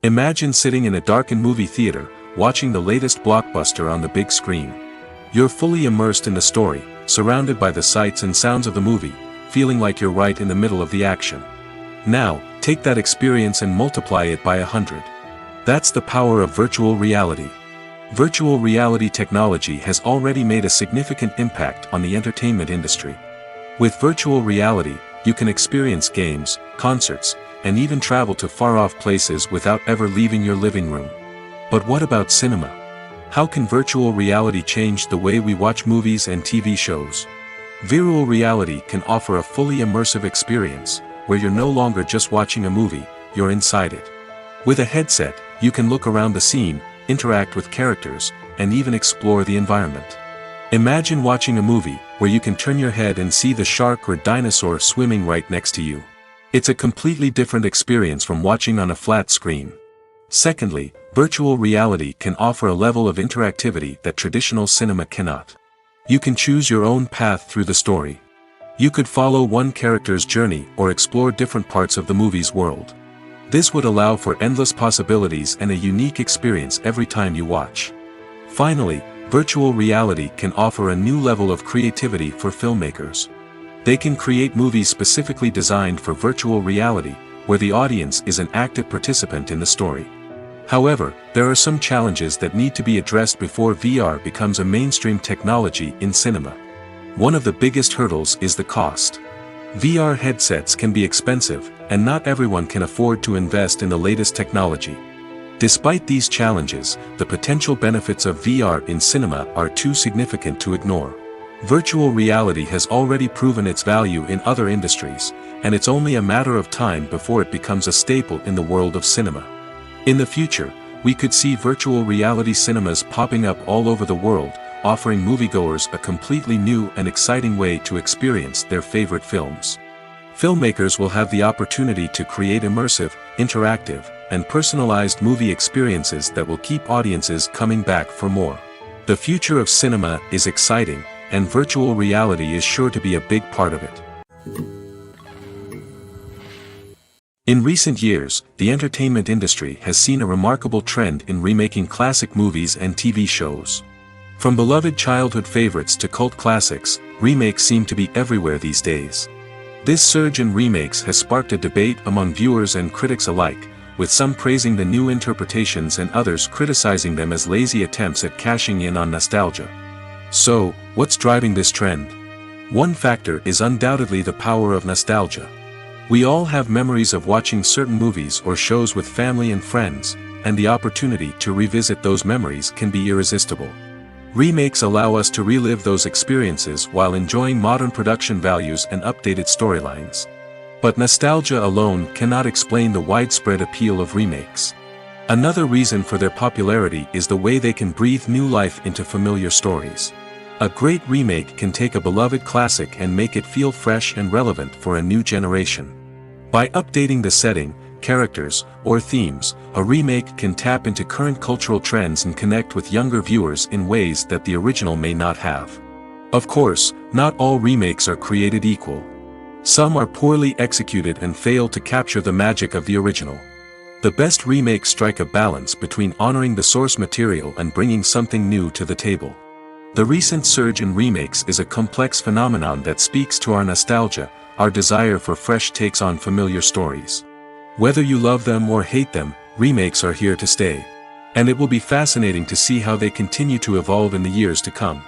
Imagine sitting in a darkened movie theater, watching the latest blockbuster on the big screen. You're fully immersed in the story, surrounded by the sights and sounds of the movie, feeling like you're right in the middle of the action. Now, take that experience and multiply it by 100. That's the power of virtual reality. Virtual reality technology has already made a significant impact on the entertainment industry. With virtual reality, you can experience games, concerts, and even travel to far-off places without ever leaving your living room. But what about cinema? How can virtual reality change the way we watch movies and TV shows? Virtual reality can offer a fully immersive experience, where you're no longer just watching a movie, you're inside it. With a headset, you can look around the scene, interact with characters, and even explore the environment. Imagine watching a movie where you can turn your head and see the shark or dinosaur swimming right next to you. It's a completely different experience from watching on a flat screen. Secondly, virtual reality can offer a level of interactivity that traditional cinema cannot. You can choose your own path through the story. You could follow one character's journey or explore different parts of the movie's world. This would allow for endless possibilities and a unique experience every time you watch. Finally, virtual reality can offer a new level of creativity for filmmakers. They can create movies specifically designed for virtual reality, where the audience is an active participant in the story. However, there are some challenges that need to be addressed before VR becomes a mainstream technology in cinema. One of the biggest hurdles is the cost. VR headsets can be expensive, and not everyone can afford to invest in the latest technology. Despite these challenges, the potential benefits of VR in cinema are too significant to ignore. Virtual reality has already proven its value in other industries, and it's only a matter of time before it becomes a staple in the world of cinema. In the future, we could see virtual reality cinemas popping up all over the world, offering moviegoers a completely new and exciting way to experience their favorite films. Filmmakers will have the opportunity to create immersive, interactive, and personalized movie experiences that will keep audiences coming back for more. The future of cinema is exciting, and virtual reality is sure to be a big part of it. In recent years, the entertainment industry has seen a remarkable trend in remaking classic movies and TV shows. From beloved childhood favorites to cult classics, remakes seem to be everywhere these days. This surge in remakes has sparked a debate among viewers and critics alike, with some praising the new interpretations and others criticizing them as lazy attempts at cashing in on nostalgia. So, what's driving this trend? One factor is undoubtedly the power of nostalgia. We all have memories of watching certain movies or shows with family and friends, and the opportunity to revisit those memories can be irresistible. Remakes allow us to relive those experiences while enjoying modern production values and updated storylines. But nostalgia alone cannot explain the widespread appeal of remakes. Another reason for their popularity is the way they can breathe new life into familiar stories. A great remake can take a beloved classic and make it feel fresh and relevant for a new generation. By updating the setting, characters, or themes, a remake can tap into current cultural trends and connect with younger viewers in ways that the original may not have. Of course, not all remakes are created equal. Some are poorly executed and fail to capture the magic of the original. The best remakes strike a balance between honoring the source material and bringing something new to the table. The recent surge in remakes is a complex phenomenon that speaks to our nostalgia, our desire for fresh takes on familiar stories. Whether you love them or hate them, remakes are here to stay. And it will be fascinating to see how they continue to evolve in the years to come.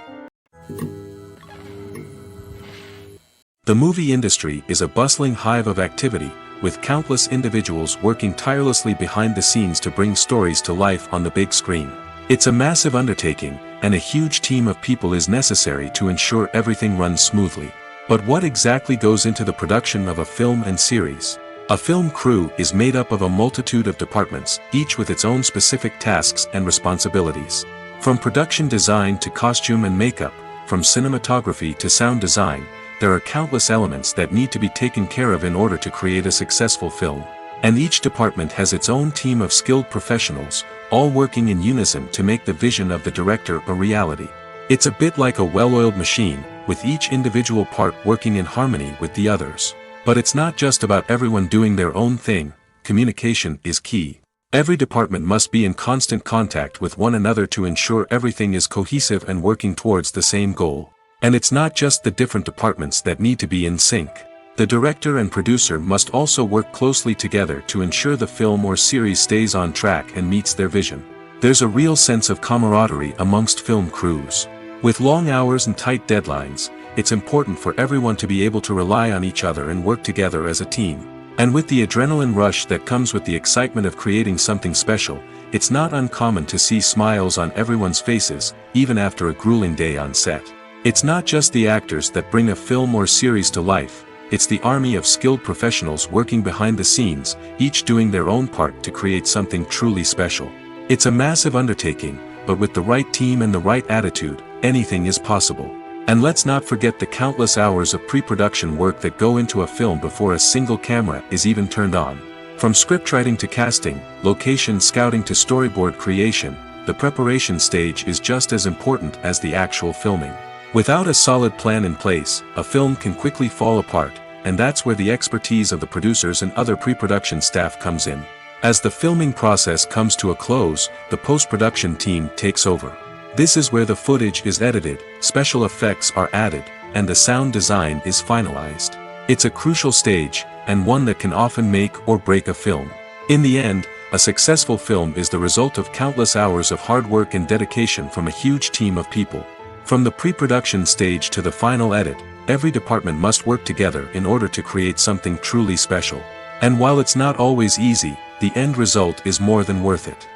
The movie industry is a bustling hive of activity, with countless individuals working tirelessly behind the scenes to bring stories to life on the big screen. It's a massive undertaking, and a huge team of people is necessary to ensure everything runs smoothly. But what exactly goes into the production of a film and series? A film crew is made up of a multitude of departments, each with its own specific tasks and responsibilities. From production design to costume and makeup, from cinematography to sound design, there are countless elements that need to be taken care of in order to create a successful film. And each department has its own team of skilled professionals, all working in unison to make the vision of the director a reality. It's a bit like a well-oiled machine, with each individual part working in harmony with the others. But it's not just about everyone doing their own thing. Communication is key. Every department must be in constant contact with one another to ensure everything is cohesive and working towards the same goal. And it's not just the different departments that need to be in sync. The director and producer must also work closely together to ensure the film or series stays on track and meets their vision. There's a real sense of camaraderie amongst film crews. With long hours and tight deadlines, it's important for everyone to be able to rely on each other and work together as a team. And with the adrenaline rush that comes with the excitement of creating something special, it's not uncommon to see smiles on everyone's faces, even after a grueling day on set. It's not just the actors that bring a film or series to life. it's the army of skilled professionals working behind the scenes, each doing their own part to create something truly special. It's a massive undertaking, but with the right team and the right attitude, anything is possible. And let's not forget the countless hours of pre-production work that go into a film before a single camera is even turned on. From scriptwriting to casting, location scouting to storyboard creation, the preparation stage is just as important as the actual filming. Without a solid plan in place, a film can quickly fall apart, and that's where the expertise of the producers and other pre-production staff comes in. As the filming process comes to a close, the post-production team takes over. This is where the footage is edited, special effects are added, and the sound design is finalized. It's a crucial stage, and one that can often make or break a film. In the end, a successful film is the result of countless hours of hard work and dedication from a huge team of people. From the pre-production stage to the final edit, every department must work together in order to create something truly special. And while it's not always easy, the end result is more than worth it.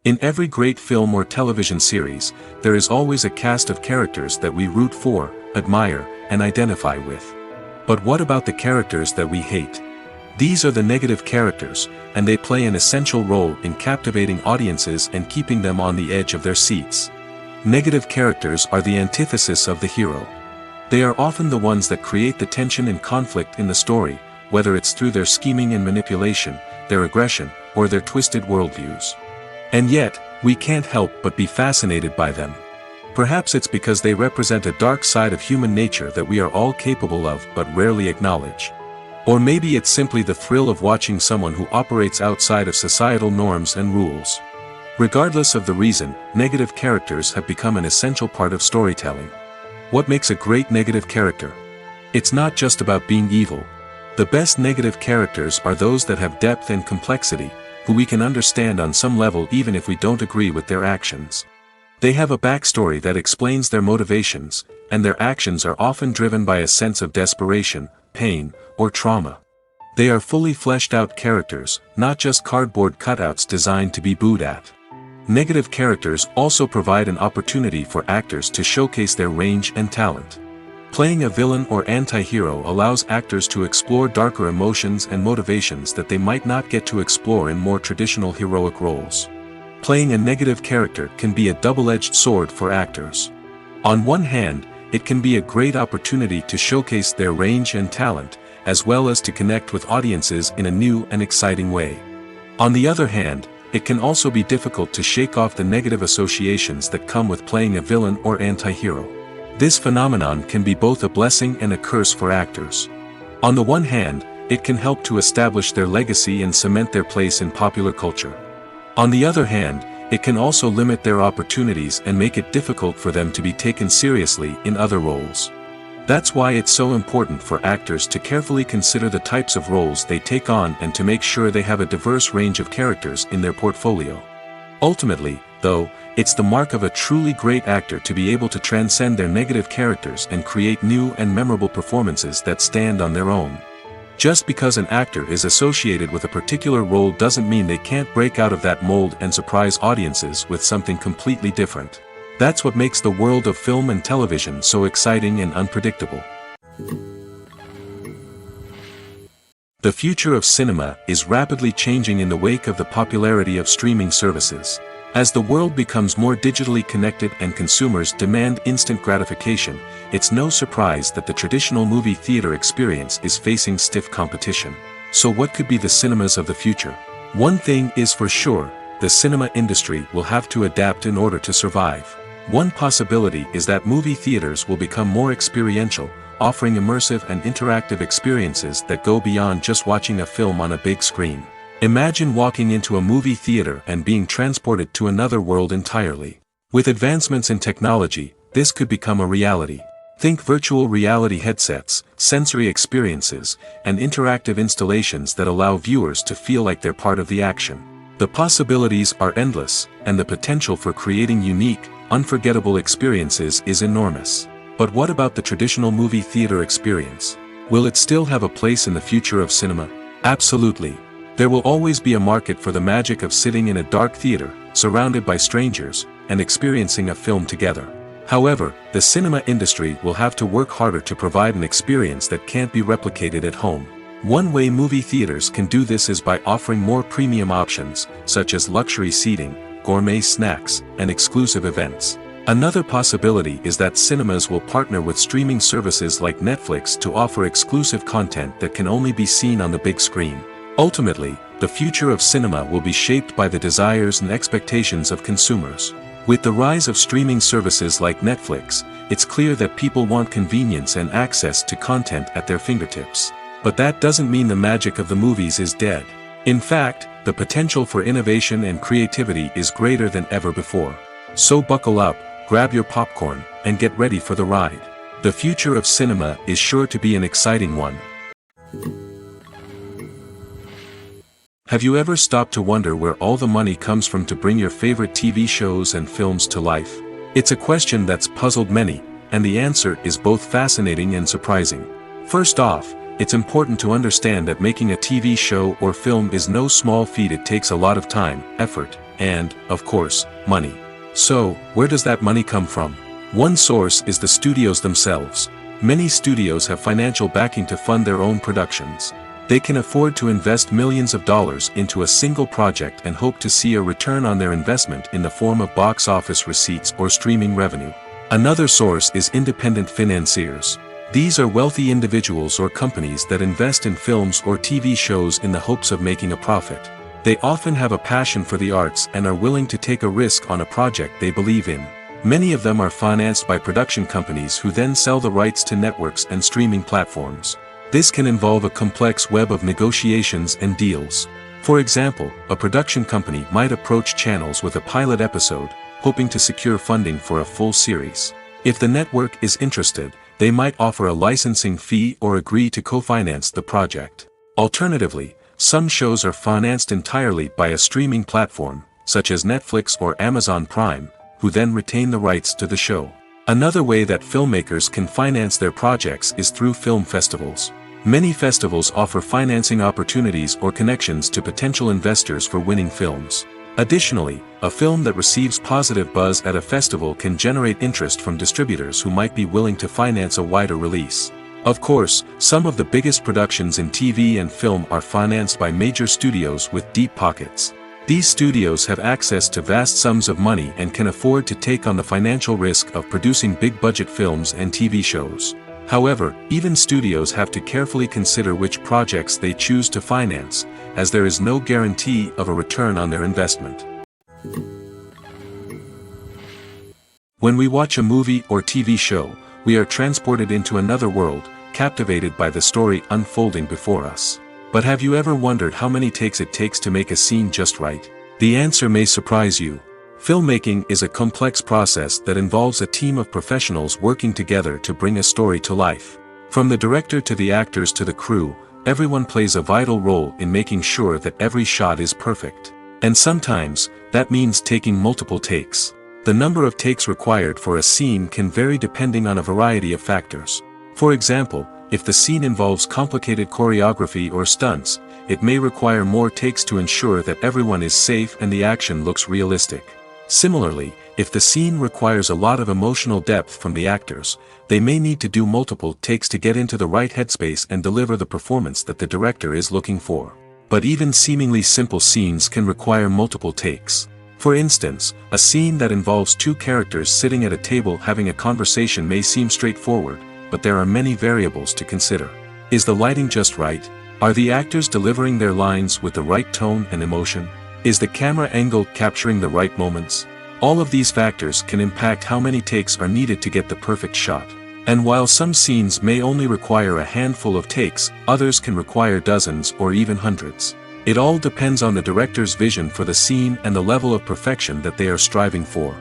In every great film or television series, there is always a cast of characters that we root for, admire, and identify with. But what about the characters that we hate? These are the negative characters, and they play an essential role in captivating audiences and keeping them on the edge of their seats. Negative characters are the antithesis of the hero. They are often the ones that create the tension and conflict in the story, whether it's through their scheming and manipulation, their aggression, or their twisted worldviews. And yet, we can't help but be fascinated by them. Perhaps it's because they represent a dark side of human nature that we are all capable of but rarely acknowledge. Or maybe it's simply the thrill of watching someone who operates outside of societal norms and rules. Regardless of the reason, negative characters have become an essential part of storytelling. What makes a great negative character? It's not just about being evil. The best negative characters are those that have depth and complexity, who we can understand on some level even if we don't agree with their actions. They have a backstory that explains their motivations, and their actions are often driven by a sense of desperation, pain, or trauma. They are fully fleshed out characters, not just cardboard cutouts designed to be booed at. Negative characters also provide an opportunity for actors to showcase their range and talent. Playing a villain or anti-hero allows actors to explore darker emotions and motivations that they might not get to explore in more traditional heroic roles. Playing a negative character can be a double-edged sword for actors. On one hand, it can be a great opportunity to showcase their range and talent, as well as to connect with audiences in a new and exciting way. On the other hand, it can also be difficult to shake off the negative associations that come with playing a villain or anti-hero. This phenomenon can be both a blessing and a curse for actors. On the one hand, it can help to establish their legacy and cement their place in popular culture. On the other hand, it can also limit their opportunities and make it difficult for them to be taken seriously in other roles. That's why it's so important for actors to carefully consider the types of roles they take on and to make sure they have a diverse range of characters in their portfolio. Ultimately, though, it's the mark of a truly great actor to be able to transcend their negative characters and create new and memorable performances that stand on their own. Just because an actor is associated with a particular role doesn't mean they can't break out of that mold and surprise audiences with something completely different. That's what makes the world of film and television so exciting and unpredictable. The future of cinema is rapidly changing in the wake of the popularity of streaming services. As the world becomes more digitally connected and consumers demand instant gratification, it's no surprise that the traditional movie theater experience is facing stiff competition. So what could be the cinemas of the future? One thing is for sure, the cinema industry will have to adapt in order to survive. One possibility is that movie theaters will become more experiential, offering immersive and interactive experiences that go beyond just watching a film on a big screen. Imagine walking into a movie theater and being transported to another world entirely. With advancements in technology, this could become a reality. Think virtual reality headsets, sensory experiences, and interactive installations that allow viewers to feel like they're part of the action. The possibilities are endless, and the potential for creating unique, unforgettable experiences is enormous. But what about the traditional movie theater experience? Will it still have a place in the future of cinema? Absolutely. There will always be a market for the magic of sitting in a dark theater, surrounded by strangers, and experiencing a film together. However, the cinema industry will have to work harder to provide an experience that can't be replicated at home. One way movie theaters can do this is by offering more premium options, such as luxury seating, gourmet snacks, and exclusive events. Another possibility is that cinemas will partner with streaming services like Netflix to offer exclusive content that can only be seen on the big screen. Ultimately, the future of cinema will be shaped by the desires and expectations of consumers. With the rise of streaming services like Netflix, it's clear that people want convenience and access to content at their fingertips. But that doesn't mean the magic of the movies is dead. In fact, the potential for innovation and creativity is greater than ever before. So buckle up, grab your popcorn, and get ready for the ride. The future of cinema is sure to be an exciting one. Have you ever stopped to wonder where all the money comes from to bring your favorite TV shows and films to life? It's a question that's puzzled many, and the answer is both fascinating and surprising. First off, it's important to understand that making a TV show or film is no small feat. It takes a lot of time, effort, and, of course, money. So, where does that money come from? One source is the studios themselves. Many studios have financial backing to fund their own productions. They can afford to invest millions of dollars into a single project and hope to see a return on their investment in the form of box office receipts or streaming revenue. Another source is independent financiers. These are wealthy individuals or companies that invest in films or TV shows in the hopes of making a profit. They often have a passion for the arts and are willing to take a risk on a project they believe in. Many of them are financed by production companies who then sell the rights to networks and streaming platforms. This can involve a complex web of negotiations and deals. For example, a production company might approach channels with a pilot episode, hoping to secure funding for a full series. If the network is interested, they might offer a licensing fee or agree to co-finance the project. Alternatively, some shows are financed entirely by a streaming platform, such as Netflix or Amazon Prime, who then retain the rights to the show. Another way that filmmakers can finance their projects is through film festivals. Many festivals offer financing opportunities or connections to potential investors for winning films. Additionally, a film that receives positive buzz at a festival can generate interest from distributors who might be willing to finance a wider release. Of course, some of the biggest productions in TV and film are financed by major studios with deep pockets. These studios have access to vast sums of money and can afford to take on the financial risk of producing big-budget films and TV shows. However, even studios have to carefully consider which projects they choose to finance, as there is no guarantee of a return on their investment. When we watch a movie or TV show, we are transported into another world, captivated by the story unfolding before us. But have you ever wondered how many takes it takes to make a scene just right? The answer may surprise you. Filmmaking is a complex process that involves a team of professionals working together to bring a story to life. From the director to the actors to the crew, everyone plays a vital role in making sure that every shot is perfect. And sometimes, that means taking multiple takes. The number of takes required for a scene can vary depending on a variety of factors. For example, if the scene involves complicated choreography or stunts, it may require more takes to ensure that everyone is safe and the action looks realistic. Similarly, if the scene requires a lot of emotional depth from the actors, they may need to do multiple takes to get into the right headspace and deliver the performance that the director is looking for. But even seemingly simple scenes can require multiple takes. For instance, a scene that involves two characters sitting at a table having a conversation may seem straightforward, but there are many variables to consider. Is the lighting just right? Are the actors delivering their lines with the right tone and emotion? Is the camera angle capturing the right moments? All of these factors can impact how many takes are needed to get the perfect shot. And while some scenes may only require a handful of takes, others can require dozens or even hundreds. It all depends on the director's vision for the scene and the level of perfection that they are striving for.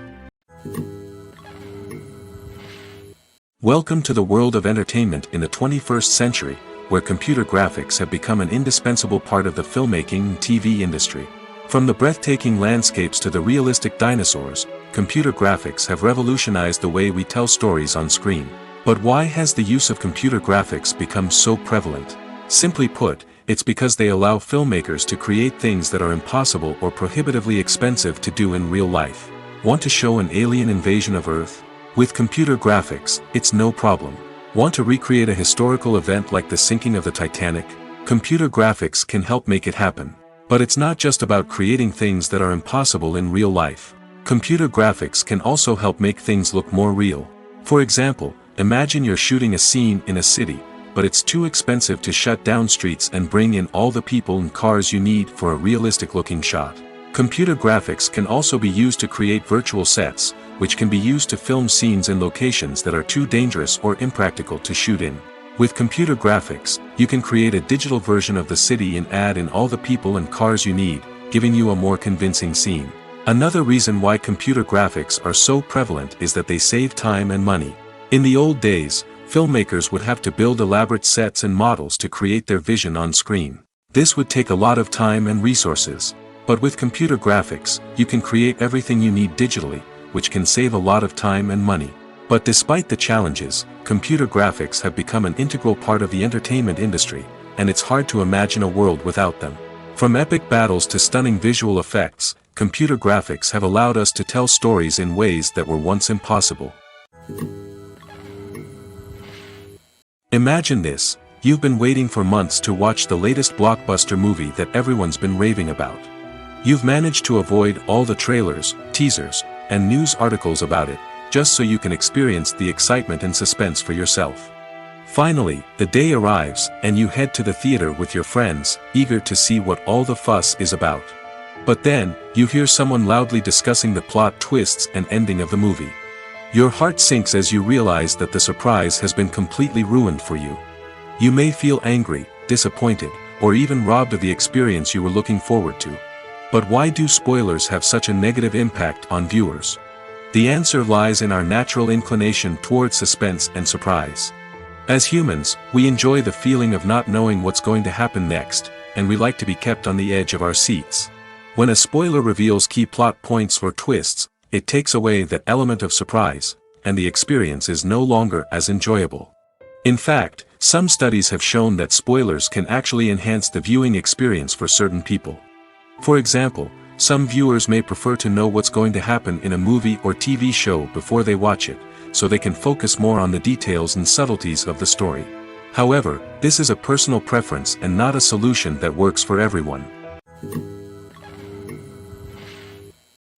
Welcome to the world of entertainment in the 21st century, where computer graphics have become an indispensable part of the filmmaking and TV industry. From the breathtaking landscapes to the realistic dinosaurs, computer graphics have revolutionized the way we tell stories on screen. But why has the use of computer graphics become so prevalent? Simply put, it's because they allow filmmakers to create things that are impossible or prohibitively expensive to do in real life. Want to show an alien invasion of Earth? With computer graphics, it's no problem. Want to recreate a historical event like the sinking of the Titanic? Computer graphics can help make it happen. But it's not just about creating things that are impossible in real life. Computer graphics can also help make things look more real. For example, imagine you're shooting a scene in a city, but it's too expensive to shut down streets and bring in all the people and cars you need for a realistic-looking shot. Computer graphics can also be used to create virtual sets, which can be used to film scenes in locations that are too dangerous or impractical to shoot in. With computer graphics, you can create a digital version of the city and add in all the people and cars you need, giving you a more convincing scene. Another reason why computer graphics are so prevalent is that they save time and money. In the old days, filmmakers would have to build elaborate sets and models to create their vision on screen. This would take a lot of time and resources. But with computer graphics, you can create everything you need digitally, which can save a lot of time and money. But despite the challenges, computer graphics have become an integral part of the entertainment industry, and it's hard to imagine a world without them. From epic battles to stunning visual effects, computer graphics have allowed us to tell stories in ways that were once impossible. Imagine this: you've been waiting for months to watch the latest blockbuster movie that everyone's been raving about. You've managed to avoid all the trailers, teasers, and news articles about it, just so you can experience the excitement and suspense for yourself. Finally, the day arrives, and you head to the theater with your friends, eager to see what all the fuss is about. But then, you hear someone loudly discussing the plot twists and ending of the movie. Your heart sinks as you realize that the surprise has been completely ruined for you. You may feel angry, disappointed, or even robbed of the experience you were looking forward to. But why do spoilers have such a negative impact on viewers? The answer lies in our natural inclination towards suspense and surprise. As humans, we enjoy the feeling of not knowing what's going to happen next, and we like to be kept on the edge of our seats. When a spoiler reveals key plot points or twists, it takes away that element of surprise, and the experience is no longer as enjoyable. In fact, some studies have shown that spoilers can actually enhance the viewing experience for certain people. For example, some viewers may prefer to know what's going to happen in a movie or TV show before they watch it, so they can focus more on the details and subtleties of the story. However, this is a personal preference and not a solution that works for everyone.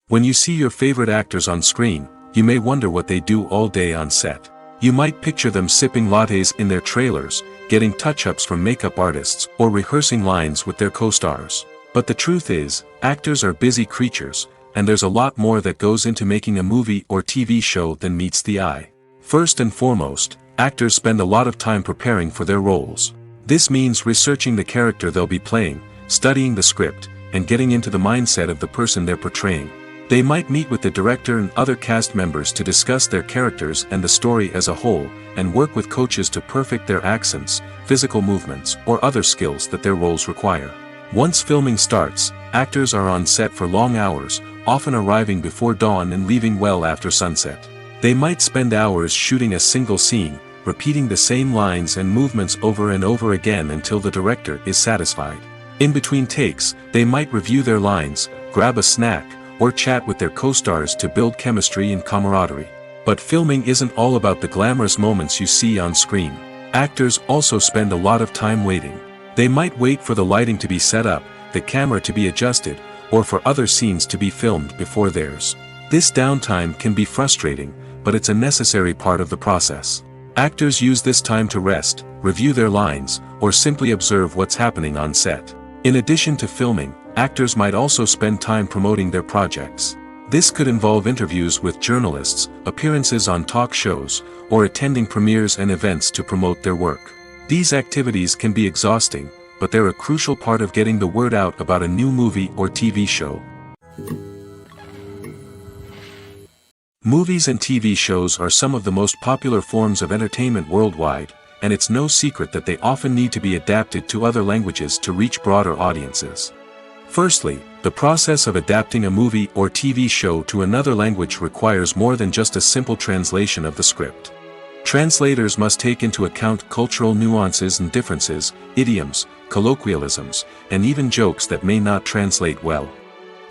When you see your favorite actors on screen, you may wonder what they do all day on set. You might picture them sipping lattes in their trailers, getting touch-ups from makeup artists, or rehearsing lines with their co-stars. But the truth is, actors are busy creatures, and there's a lot more that goes into making a movie or TV show than meets the eye. First and foremost, actors spend a lot of time preparing for their roles. This means researching the character they'll be playing, studying the script, and getting into the mindset of the person they're portraying. They might meet with the director and other cast members to discuss their characters and the story as a whole, and work with coaches to perfect their accents, physical movements, or other skills that their roles require. Once filming starts, actors are on set for long hours, often arriving before dawn and leaving well after sunset. They might spend hours shooting a single scene, repeating the same lines and movements over and over again until the director is satisfied. In between takes, they might review their lines, grab a snack, or chat with their co-stars to build chemistry and camaraderie. But filming isn't all about the glamorous moments you see on screen. Actors also spend a lot of time waiting. They might wait for the lighting to be set up, the camera to be adjusted, or for other scenes to be filmed before theirs. This downtime can be frustrating, but it's a necessary part of the process. Actors use this time to rest, review their lines, or simply observe what's happening on set. In addition to filming, actors might also spend time promoting their projects. This could involve interviews with journalists, appearances on talk shows, or attending premieres and events to promote their work. These activities can be exhausting, but they're a crucial part of getting the word out about a new movie or TV show. Movies and TV shows are some of the most popular forms of entertainment worldwide, and it's no secret that they often need to be adapted to other languages to reach broader audiences. Firstly, the process of adapting a movie or TV show to another language requires more than just a simple translation of the script. Translators must take into account cultural nuances and differences, idioms, colloquialisms, and even jokes that may not translate well.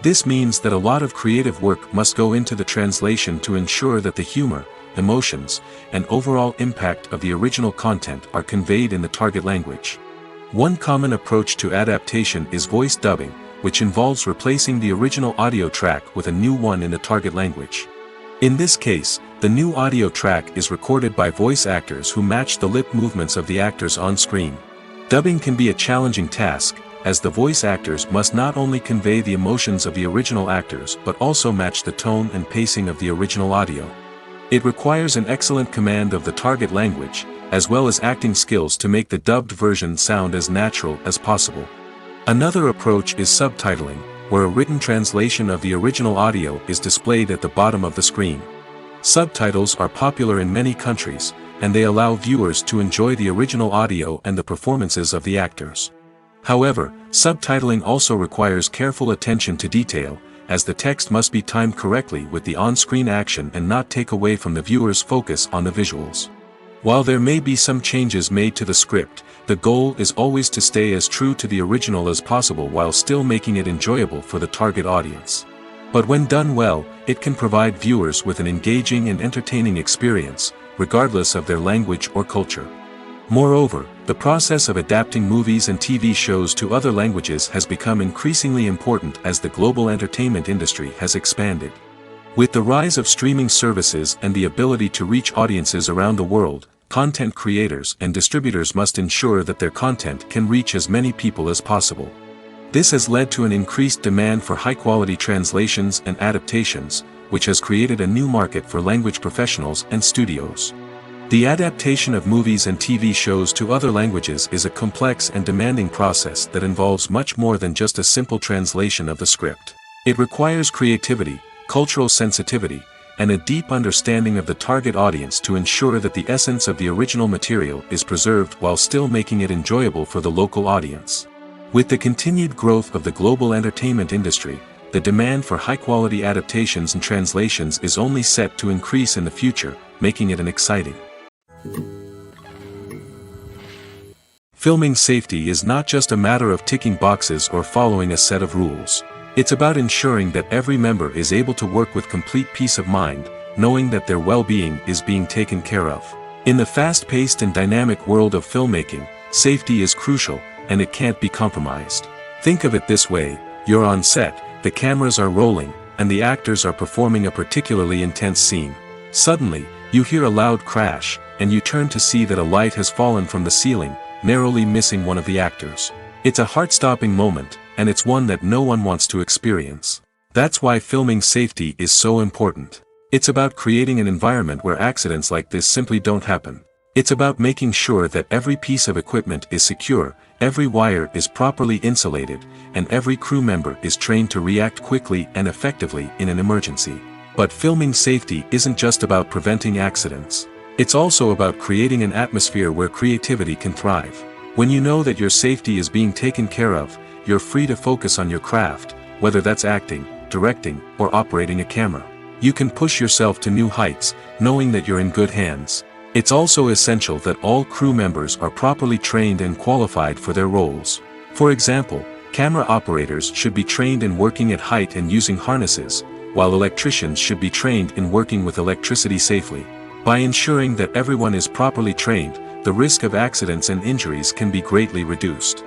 This means that a lot of creative work must go into the translation to ensure that the humor, emotions, and overall impact of the original content are conveyed in the target language. One common approach to adaptation is voice dubbing, which involves replacing the original audio track with a new one in the target language. In this case, the new audio track is recorded by voice actors who match the lip movements of the actors on screen. Dubbing can be a challenging task, as the voice actors must not only convey the emotions of the original actors but also match the tone and pacing of the original audio. It requires an excellent command of the target language, as well as acting skills to make the dubbed version sound as natural as possible. Another approach is subtitling, where a written translation of the original audio is displayed at the bottom of the screen. Subtitles are popular in many countries, and they allow viewers to enjoy the original audio and the performances of the actors. However, subtitling also requires careful attention to detail, as the text must be timed correctly with the on-screen action and not take away from the viewer's focus on the visuals. While there may be some changes made to the script, the goal is always to stay as true to the original as possible while still making it enjoyable for the target audience. But when done well, it can provide viewers with an engaging and entertaining experience, regardless of their language or culture. Moreover, the process of adapting movies and TV shows to other languages has become increasingly important as the global entertainment industry has expanded. With the rise of streaming services and the ability to reach audiences around the world, content creators and distributors must ensure that their content can reach as many people as possible. This has led to an increased demand for high-quality translations and adaptations, which has created a new market for language professionals and studios. The adaptation of movies and TV shows to other languages is a complex and demanding process that involves much more than just a simple translation of the script. It requires creativity, cultural sensitivity, and a deep understanding of the target audience to ensure that the essence of the original material is preserved while still making it enjoyable for the local audience. With the continued growth of the global entertainment industry, the demand for high-quality adaptations and translations is only set to increase in the future, making it an exciting. Filming safety is not just a matter of ticking boxes or following a set of rules. It's about ensuring that every member is able to work with complete peace of mind, knowing that their well-being is being taken care of. In the fast-paced and dynamic world of filmmaking, safety is crucial, and it can't be compromised. Think of it this way: you're on set, the cameras are rolling, and the actors are performing a particularly intense scene. Suddenly, you hear a loud crash, and you turn to see that a light has fallen from the ceiling, narrowly missing one of the actors. It's a heart-stopping moment, and it's one that no one wants to experience. That's why filming safety is so important. It's about creating an environment where accidents like this simply don't happen. It's about making sure that every piece of equipment is secure, every wire is properly insulated, and every crew member is trained to react quickly and effectively in an emergency. But filming safety isn't just about preventing accidents. It's also about creating an atmosphere where creativity can thrive. When you know that your safety is being taken care of, you're free to focus on your craft, whether that's acting, directing, or operating a camera. You can push yourself to new heights, knowing that you're in good hands. It's also essential that all crew members are properly trained and qualified for their roles. For example, camera operators should be trained in working at height and using harnesses, while electricians should be trained in working with electricity safely. By ensuring that everyone is properly trained, the risk of accidents and injuries can be greatly reduced.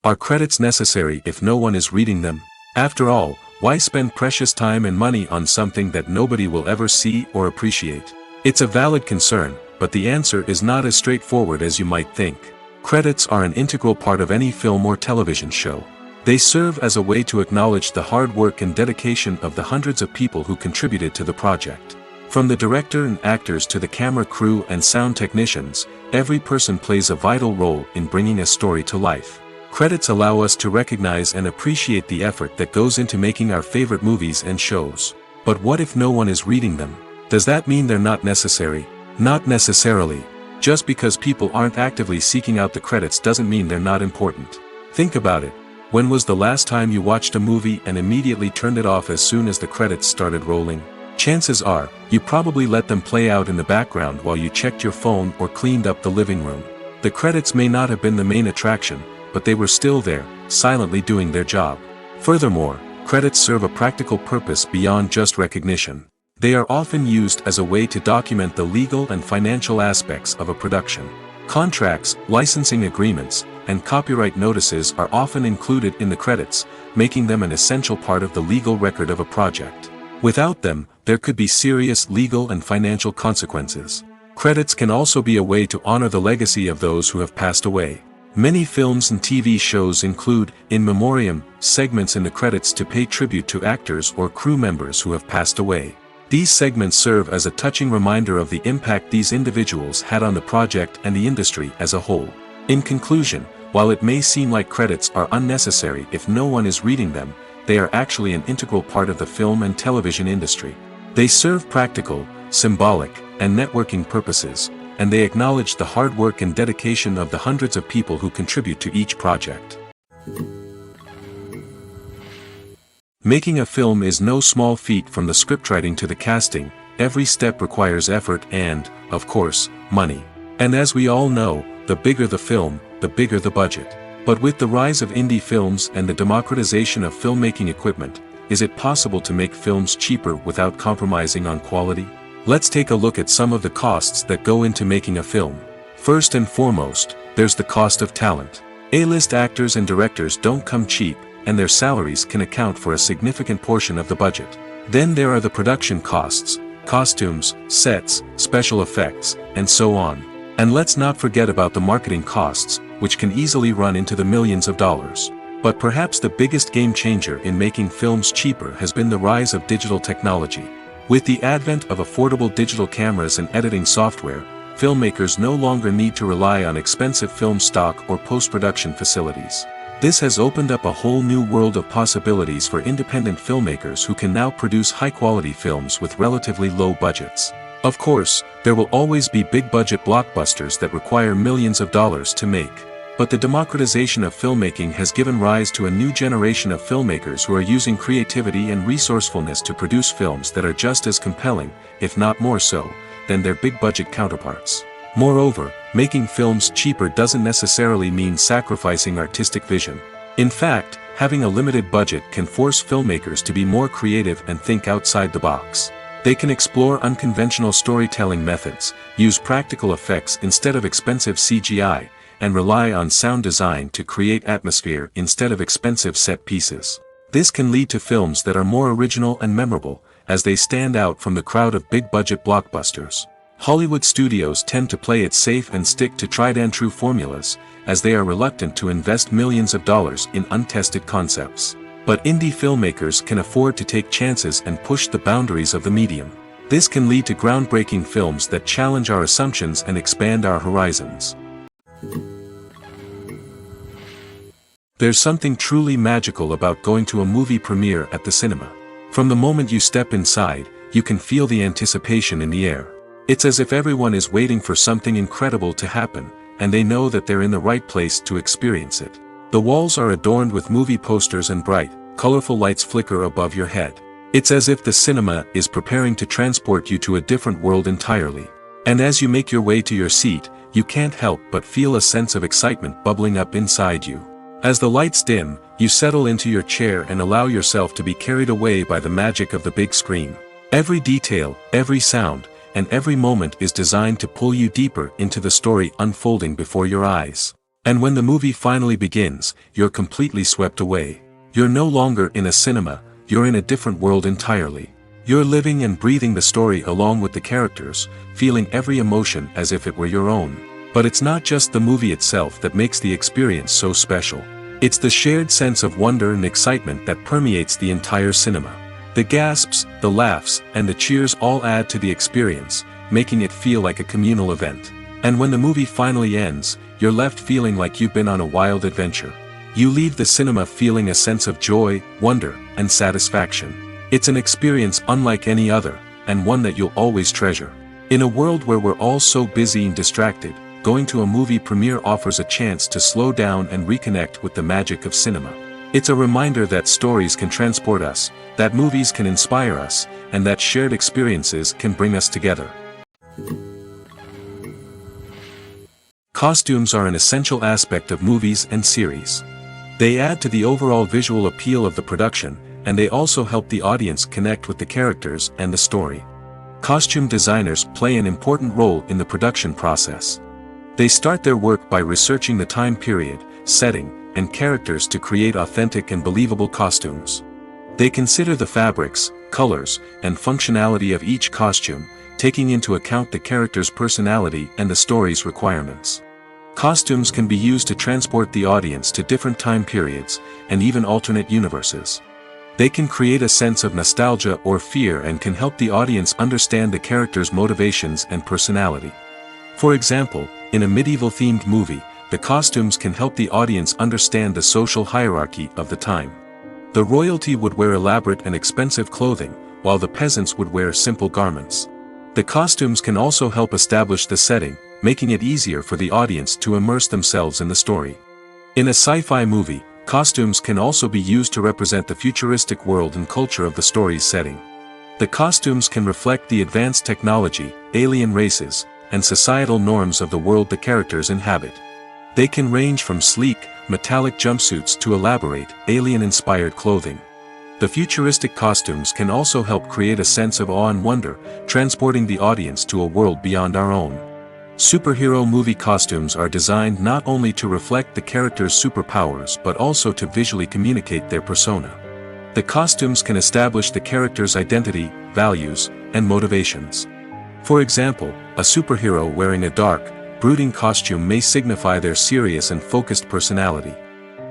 Are credits necessary if no one is reading them? After all, why spend precious time and money on something that nobody will ever see or appreciate? It's a valid concern, but the answer is not as straightforward as you might think. Credits are an integral part of any film or television show. They serve as a way to acknowledge the hard work and dedication of the hundreds of people who contributed to the project. From the director and actors to the camera crew and sound technicians, every person plays a vital role in bringing a story to life. Credits allow us to recognize and appreciate the effort that goes into making our favorite movies and shows. But what if no one is reading them? Does that mean they're not necessary? Not necessarily. Just because people aren't actively seeking out the credits doesn't mean they're not important. Think about it. When was the last time you watched a movie and immediately turned it off as soon as the credits started rolling? Chances are, you probably let them play out in the background while you checked your phone or cleaned up the living room. The credits may not have been the main attraction, but they were still there, silently doing their job. Furthermore, credits serve a practical purpose beyond just recognition. They are often used as a way to document the legal and financial aspects of a production. Contracts, licensing agreements, and copyright notices are often included in the credits, making them an essential part of the legal record of a project. Without them, there could be serious legal and financial consequences. Credits can also be a way to honor the legacy of those who have passed away. Many films and TV shows include, in memoriam, segments in the credits to pay tribute to actors or crew members who have passed away. These segments serve as a touching reminder of the impact these individuals had on the project and the industry as a whole. In conclusion, while it may seem like credits are unnecessary if no one is reading them, they are actually an integral part of the film and television industry. They serve practical, symbolic, and networking purposes, and they acknowledge the hard work and dedication of the hundreds of people who contribute to each project. Making a film is no small feat. From the scriptwriting to the casting, every step requires effort and, of course, money. And as we all know, the bigger the film, the bigger the budget. But with the rise of indie films and the democratization of filmmaking equipment, is it possible to make films cheaper without compromising on quality? Let's take a look at some of the costs that go into making a film. First and foremost, there's the cost of talent. A-list actors and directors don't come cheap, and their salaries can account for a significant portion of the budget. Then there are the production costs, costumes, sets, special effects, and so on. And let's not forget about the marketing costs, which can easily run into the millions of dollars. But perhaps the biggest game changer in making films cheaper has been the rise of digital technology. With the advent of affordable digital cameras and editing software, filmmakers no longer need to rely on expensive film stock or post-production facilities. This has opened up a whole new world of possibilities for independent filmmakers who can now produce high-quality films with relatively low budgets. Of course, there will always be big-budget blockbusters that require millions of dollars to make. But the democratization of filmmaking has given rise to a new generation of filmmakers who are using creativity and resourcefulness to produce films that are just as compelling, if not more so, than their big-budget counterparts. Moreover, making films cheaper doesn't necessarily mean sacrificing artistic vision. In fact, having a limited budget can force filmmakers to be more creative and think outside the box. They can explore unconventional storytelling methods, use practical effects instead of expensive CGI, and rely on sound design to create atmosphere instead of expensive set pieces. This can lead to films that are more original and memorable, as they stand out from the crowd of big-budget blockbusters. Hollywood studios tend to play it safe and stick to tried-and-true formulas, as they are reluctant to invest millions of dollars in untested concepts. But indie filmmakers can afford to take chances and push the boundaries of the medium. This can lead to groundbreaking films that challenge our assumptions and expand our horizons. There's something truly magical about going to a movie premiere at the cinema. From the moment you step inside, you can feel the anticipation in the air. It's as if everyone is waiting for something incredible to happen, and they know that they're in the right place to experience it. The walls are adorned with movie posters and bright, colorful lights flicker above your head. It's as if the cinema is preparing to transport you to a different world entirely. And as you make your way to your seat, you can't help but feel a sense of excitement bubbling up inside you. As the lights dim, you settle into your chair and allow yourself to be carried away by the magic of the big screen. Every detail, every sound, and every moment is designed to pull you deeper into the story unfolding before your eyes. And when the movie finally begins, you're completely swept away. You're no longer in a cinema, you're in a different world entirely. You're living and breathing the story along with the characters, feeling every emotion as if it were your own. But it's not just the movie itself that makes the experience so special. It's the shared sense of wonder and excitement that permeates the entire cinema. The gasps, the laughs, and the cheers all add to the experience, making it feel like a communal event. And when the movie finally ends, you're left feeling like you've been on a wild adventure. You leave the cinema feeling a sense of joy, wonder, and satisfaction. It's an experience unlike any other, and one that you'll always treasure. In a world where we're all so busy and distracted, going to a movie premiere offers a chance to slow down and reconnect with the magic of cinema. It's a reminder that stories can transport us, that movies can inspire us, and that shared experiences can bring us together. Costumes are an essential aspect of movies and series. They add to the overall visual appeal of the production, and they also help the audience connect with the characters and the story. Costume designers play an important role in the production process. They start their work by researching the time period, setting, and characters to create authentic and believable costumes. They consider the fabrics, colors, and functionality of each costume, taking into account the character's personality and the story's requirements. Costumes can be used to transport the audience to different time periods, and even alternate universes. They can create a sense of nostalgia or fear and can help the audience understand the character's motivations and personality. For example, in a medieval-themed movie, the costumes can help the audience understand the social hierarchy of the time. The royalty would wear elaborate and expensive clothing, while the peasants would wear simple garments. The costumes can also help establish the setting, making it easier for the audience to immerse themselves in the story. In a sci-fi movie, costumes can also be used to represent the futuristic world and culture of the story's setting. The costumes can reflect the advanced technology, alien races, and societal norms of the world the characters inhabit. They can range from sleek, metallic jumpsuits to elaborate, alien-inspired clothing. The futuristic costumes can also help create a sense of awe and wonder, transporting the audience to a world beyond our own. Superhero movie costumes are designed not only to reflect the character's superpowers but also to visually communicate their persona. The costumes can establish the character's identity, values, and motivations. For example, a superhero wearing a dark, brooding costume may signify their serious and focused personality.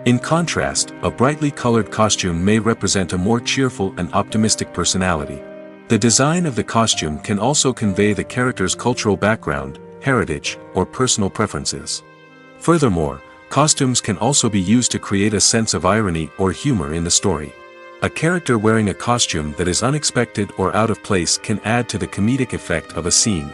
In contrast, a brightly colored costume may represent a more cheerful and optimistic personality. The design of the costume can also convey the character's cultural background, heritage, or personal preferences. Furthermore, costumes can also be used to create a sense of irony or humor in the story. A character wearing a costume that is unexpected or out of place can add to the comedic effect of a scene.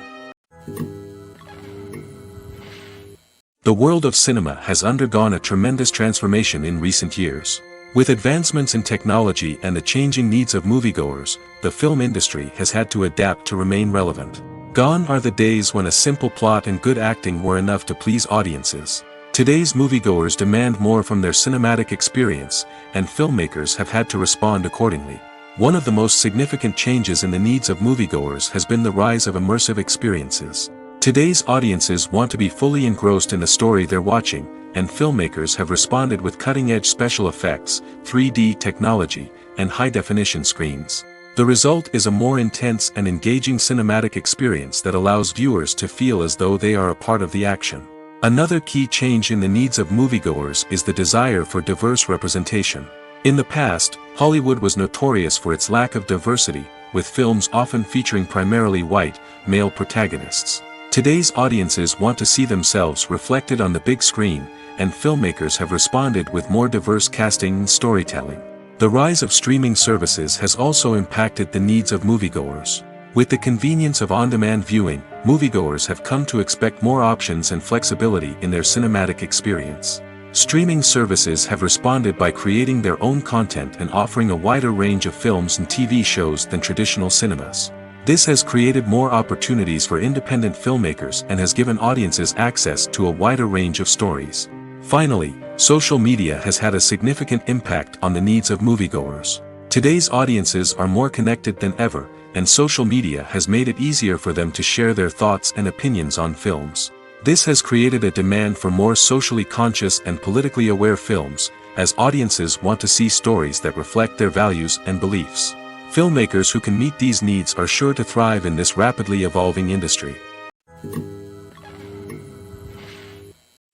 The world of cinema has undergone a tremendous transformation in recent years. With advancements in technology and the changing needs of moviegoers, the film industry has had to adapt to remain relevant. Gone are the days when a simple plot and good acting were enough to please audiences. Today's moviegoers demand more from their cinematic experience, and filmmakers have had to respond accordingly. One of the most significant changes in the needs of moviegoers has been the rise of immersive experiences. Today's audiences want to be fully engrossed in the story they're watching, and filmmakers have responded with cutting-edge special effects, 3D technology, and high-definition screens. The result is a more intense and engaging cinematic experience that allows viewers to feel as though they are a part of the action. Another key change in the needs of moviegoers is the desire for diverse representation. In the past, Hollywood was notorious for its lack of diversity, with films often featuring primarily white, male protagonists. Today's audiences want to see themselves reflected on the big screen, and filmmakers have responded with more diverse casting and storytelling. The rise of streaming services has also impacted the needs of moviegoers. With the convenience of on-demand viewing, moviegoers have come to expect more options and flexibility in their cinematic experience. Streaming services have responded by creating their own content and offering a wider range of films and TV shows than traditional cinemas. This has created more opportunities for independent filmmakers and has given audiences access to a wider range of stories. Finally, social media has had a significant impact on the needs of moviegoers. Today's audiences are more connected than ever, and social media has made it easier for them to share their thoughts and opinions on films. This has created a demand for more socially conscious and politically aware films, as audiences want to see stories that reflect their values and beliefs. Filmmakers who can meet these needs are sure to thrive in this rapidly evolving industry.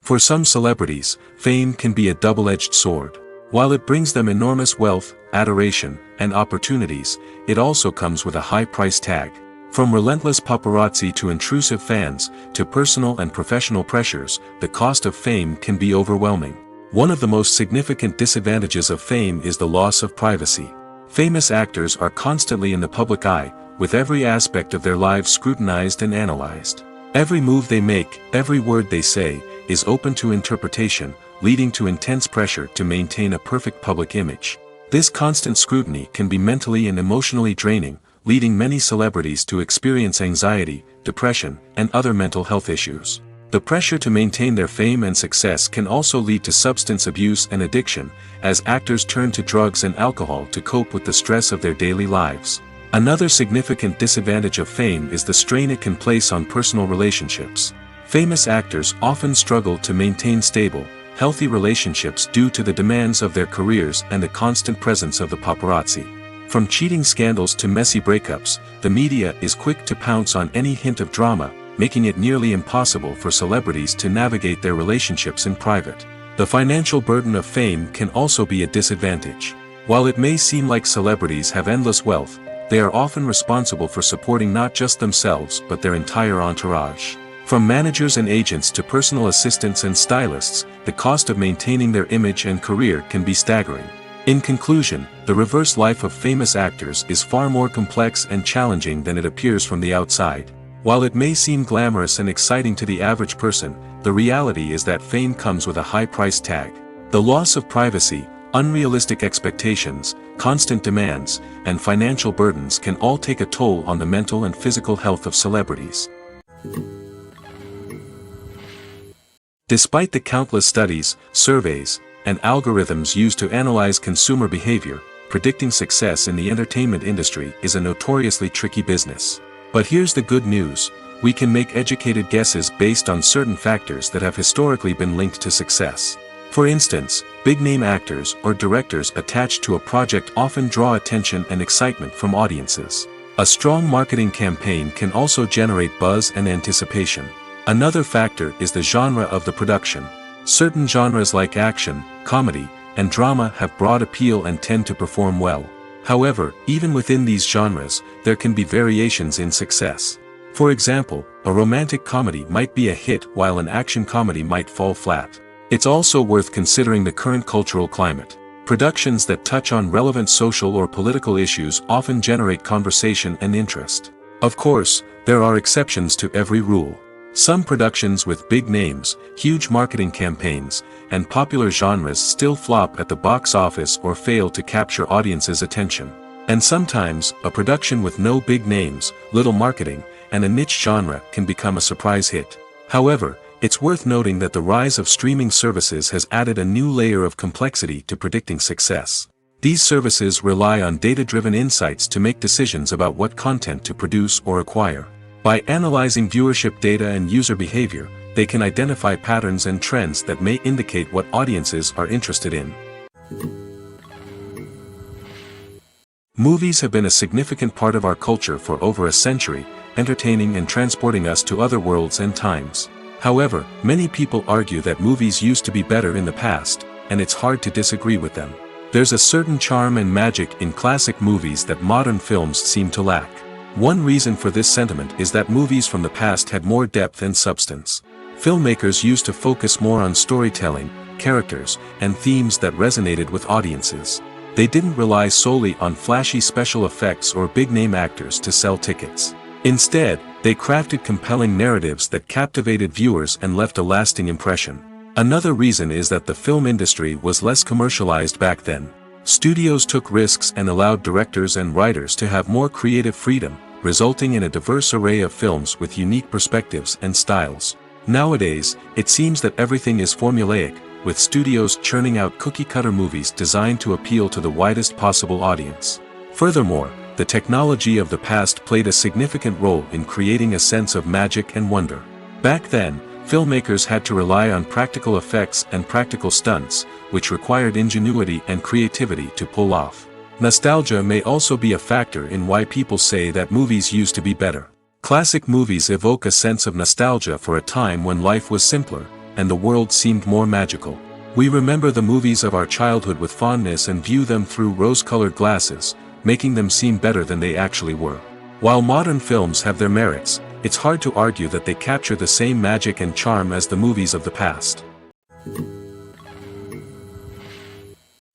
For some celebrities, fame can be a double-edged sword. While it brings them enormous wealth, adoration, and opportunities, it also comes with a high price tag. From relentless paparazzi to intrusive fans, to personal and professional pressures, the cost of fame can be overwhelming. One of the most significant disadvantages of fame is the loss of privacy. Famous actors are constantly in the public eye, with every aspect of their lives scrutinized and analyzed. Every move they make, every word they say, is open to interpretation, leading to intense pressure to maintain a perfect public image. This constant scrutiny can be mentally and emotionally draining, leading many celebrities to experience anxiety, depression, and other mental health issues. The pressure to maintain their fame and success can also lead to substance abuse and addiction, as actors turn to drugs and alcohol to cope with the stress of their daily lives. Another significant disadvantage of fame is the strain it can place on personal relationships. Famous actors often struggle to maintain stable, healthy relationships due to the demands of their careers and the constant presence of the paparazzi. From cheating scandals to messy breakups, the media is quick to pounce on any hint of drama, making it nearly impossible for celebrities to navigate their relationships in private. The financial burden of fame can also be a disadvantage. While it may seem like celebrities have endless wealth, they are often responsible for supporting not just themselves but their entire entourage. From managers and agents to personal assistants and stylists, the cost of maintaining their image and career can be staggering. In conclusion, the reverse life of famous actors is far more complex and challenging than it appears from the outside. While it may seem glamorous and exciting to the average person, the reality is that fame comes with a high price tag. The loss of privacy, unrealistic expectations, constant demands, and financial burdens can all take a toll on the mental and physical health of celebrities. Despite the countless studies, surveys, and algorithms used to analyze consumer behavior, predicting success in the entertainment industry is a notoriously tricky business. But here's the good news: we can make educated guesses based on certain factors that have historically been linked to success. For instance, big-name actors or directors attached to a project often draw attention and excitement from audiences. A strong marketing campaign can also generate buzz and anticipation. Another factor is the genre of the production. Certain genres like action, comedy, and drama have broad appeal and tend to perform well. However, even within these genres, there can be variations in success. For example, a romantic comedy might be a hit while an action comedy might fall flat. It's also worth considering the current cultural climate. Productions that touch on relevant social or political issues often generate conversation and interest. Of course, there are exceptions to every rule. Some productions with big names, huge marketing campaigns, and popular genres still flop at the box office or fail to capture audiences' attention. And sometimes, a production with no big names, little marketing, and a niche genre can become a surprise hit. However, it's worth noting that the rise of streaming services has added a new layer of complexity to predicting success. These services rely on data-driven insights to make decisions about what content to produce or acquire. By analyzing viewership data and user behavior, they can identify patterns and trends that may indicate what audiences are interested in. Movies have been a significant part of our culture for over a century, entertaining and transporting us to other worlds and times. However, many people argue that movies used to be better in the past, and it's hard to disagree with them. There's a certain charm and magic in classic movies that modern films seem to lack. One reason for this sentiment is that movies from the past had more depth and substance. Filmmakers used to focus more on storytelling, characters, and themes that resonated with audiences. They didn't rely solely on flashy special effects or big-name actors to sell tickets. Instead, they crafted compelling narratives that captivated viewers and left a lasting impression. Another reason is that the film industry was less commercialized back then. Studios took risks and allowed directors and writers to have more creative freedom, resulting in a diverse array of films with unique perspectives and styles. Nowadays, it seems that everything is formulaic, with studios churning out cookie-cutter movies designed to appeal to the widest possible audience. Furthermore, the technology of the past played a significant role in creating a sense of magic and wonder. Back then, filmmakers had to rely on practical effects and practical stunts, which required ingenuity and creativity to pull off. Nostalgia may also be a factor in why people say that movies used to be better. Classic movies evoke a sense of nostalgia for a time when life was simpler, and the world seemed more magical. We remember the movies of our childhood with fondness and view them through rose-colored glasses, making them seem better than they actually were. While modern films have their merits, it's hard to argue that they capture the same magic and charm as the movies of the past.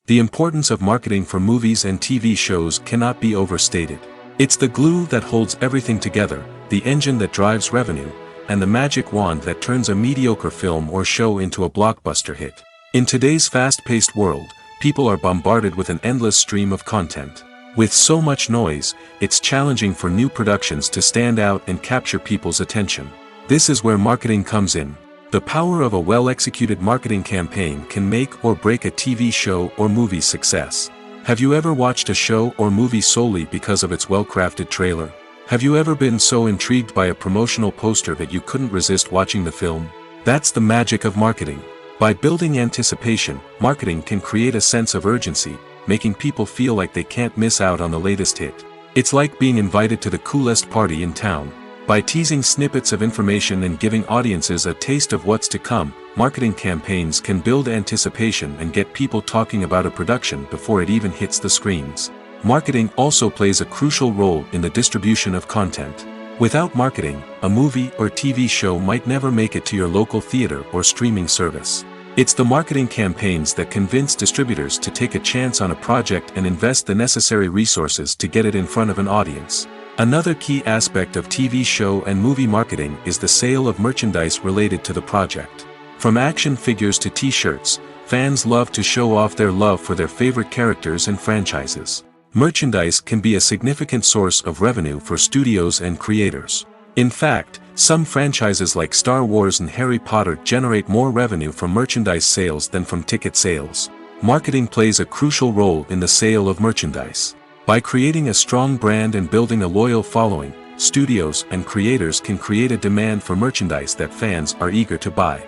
The importance of marketing for movies and TV shows cannot be overstated. It's the glue that holds everything together, the engine that drives revenue, and the magic wand that turns a mediocre film or show into a blockbuster hit. In today's fast-paced world, people are bombarded with an endless stream of content. With so much noise, it's challenging for new productions to stand out and capture people's attention. This is where marketing comes in. The power of a well-executed marketing campaign can make or break a TV show or movie's success. Have you ever watched a show or movie solely because of its well-crafted trailer? Have you ever been so intrigued by a promotional poster that you couldn't resist watching the film? That's the magic of marketing. By building anticipation, marketing can create a sense of urgency, making people feel like they can't miss out on the latest hit. It's like being invited to the coolest party in town. By teasing snippets of information and giving audiences a taste of what's to come, marketing campaigns can build anticipation and get people talking about a production before it even hits the screens. Marketing also plays a crucial role in the distribution of content. Without marketing, a movie or TV show might never make it to your local theater or streaming service. It's the marketing campaigns that convince distributors to take a chance on a project and invest the necessary resources to get it in front of an audience. Another key aspect of TV show and movie marketing is the sale of merchandise related to the project. From action figures to t-shirts, fans love to show off their love for their favorite characters and franchises. Merchandise can be a significant source of revenue for studios and creators. In fact, some franchises like Star Wars and Harry Potter generate more revenue from merchandise sales than from ticket sales. Marketing plays a crucial role in the sale of merchandise. By creating a strong brand and building a loyal following, studios and creators can create a demand for merchandise that fans are eager to buy.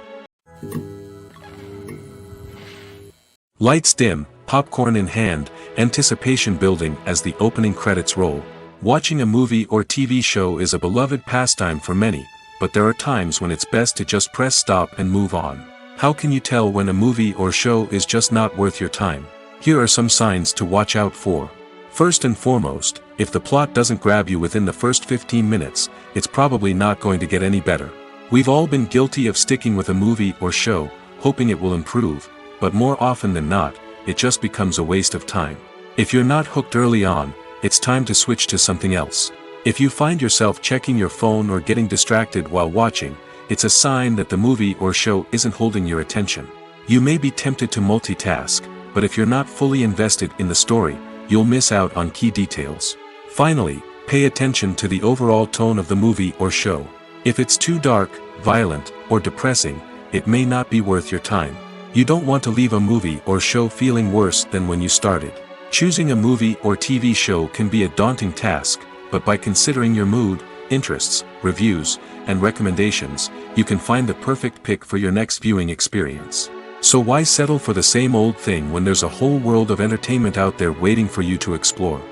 Lights dim, popcorn in hand, anticipation building as the opening credits roll. Watching a movie or TV show is a beloved pastime for many, but there are times when it's best to just press stop and move on. How can you tell when a movie or show is just not worth your time? Here are some signs to watch out for. First and foremost, if the plot doesn't grab you within the first 15 minutes, it's probably not going to get any better. We've all been guilty of sticking with a movie or show, hoping it will improve, but more often than not, it just becomes a waste of time. If you're not hooked early on, it's time to switch to something else. If you find yourself checking your phone or getting distracted while watching, it's a sign that the movie or show isn't holding your attention. You may be tempted to multitask, but if you're not fully invested in the story, you'll miss out on key details. Finally, pay attention to the overall tone of the movie or show. If it's too dark, violent, or depressing, it may not be worth your time. You don't want to leave a movie or show feeling worse than when you started. Choosing a movie or TV show can be a daunting task, but by considering your mood, interests, reviews, and recommendations, you can find the perfect pick for your next viewing experience. So why settle for the same old thing when there's a whole world of entertainment out there waiting for you to explore?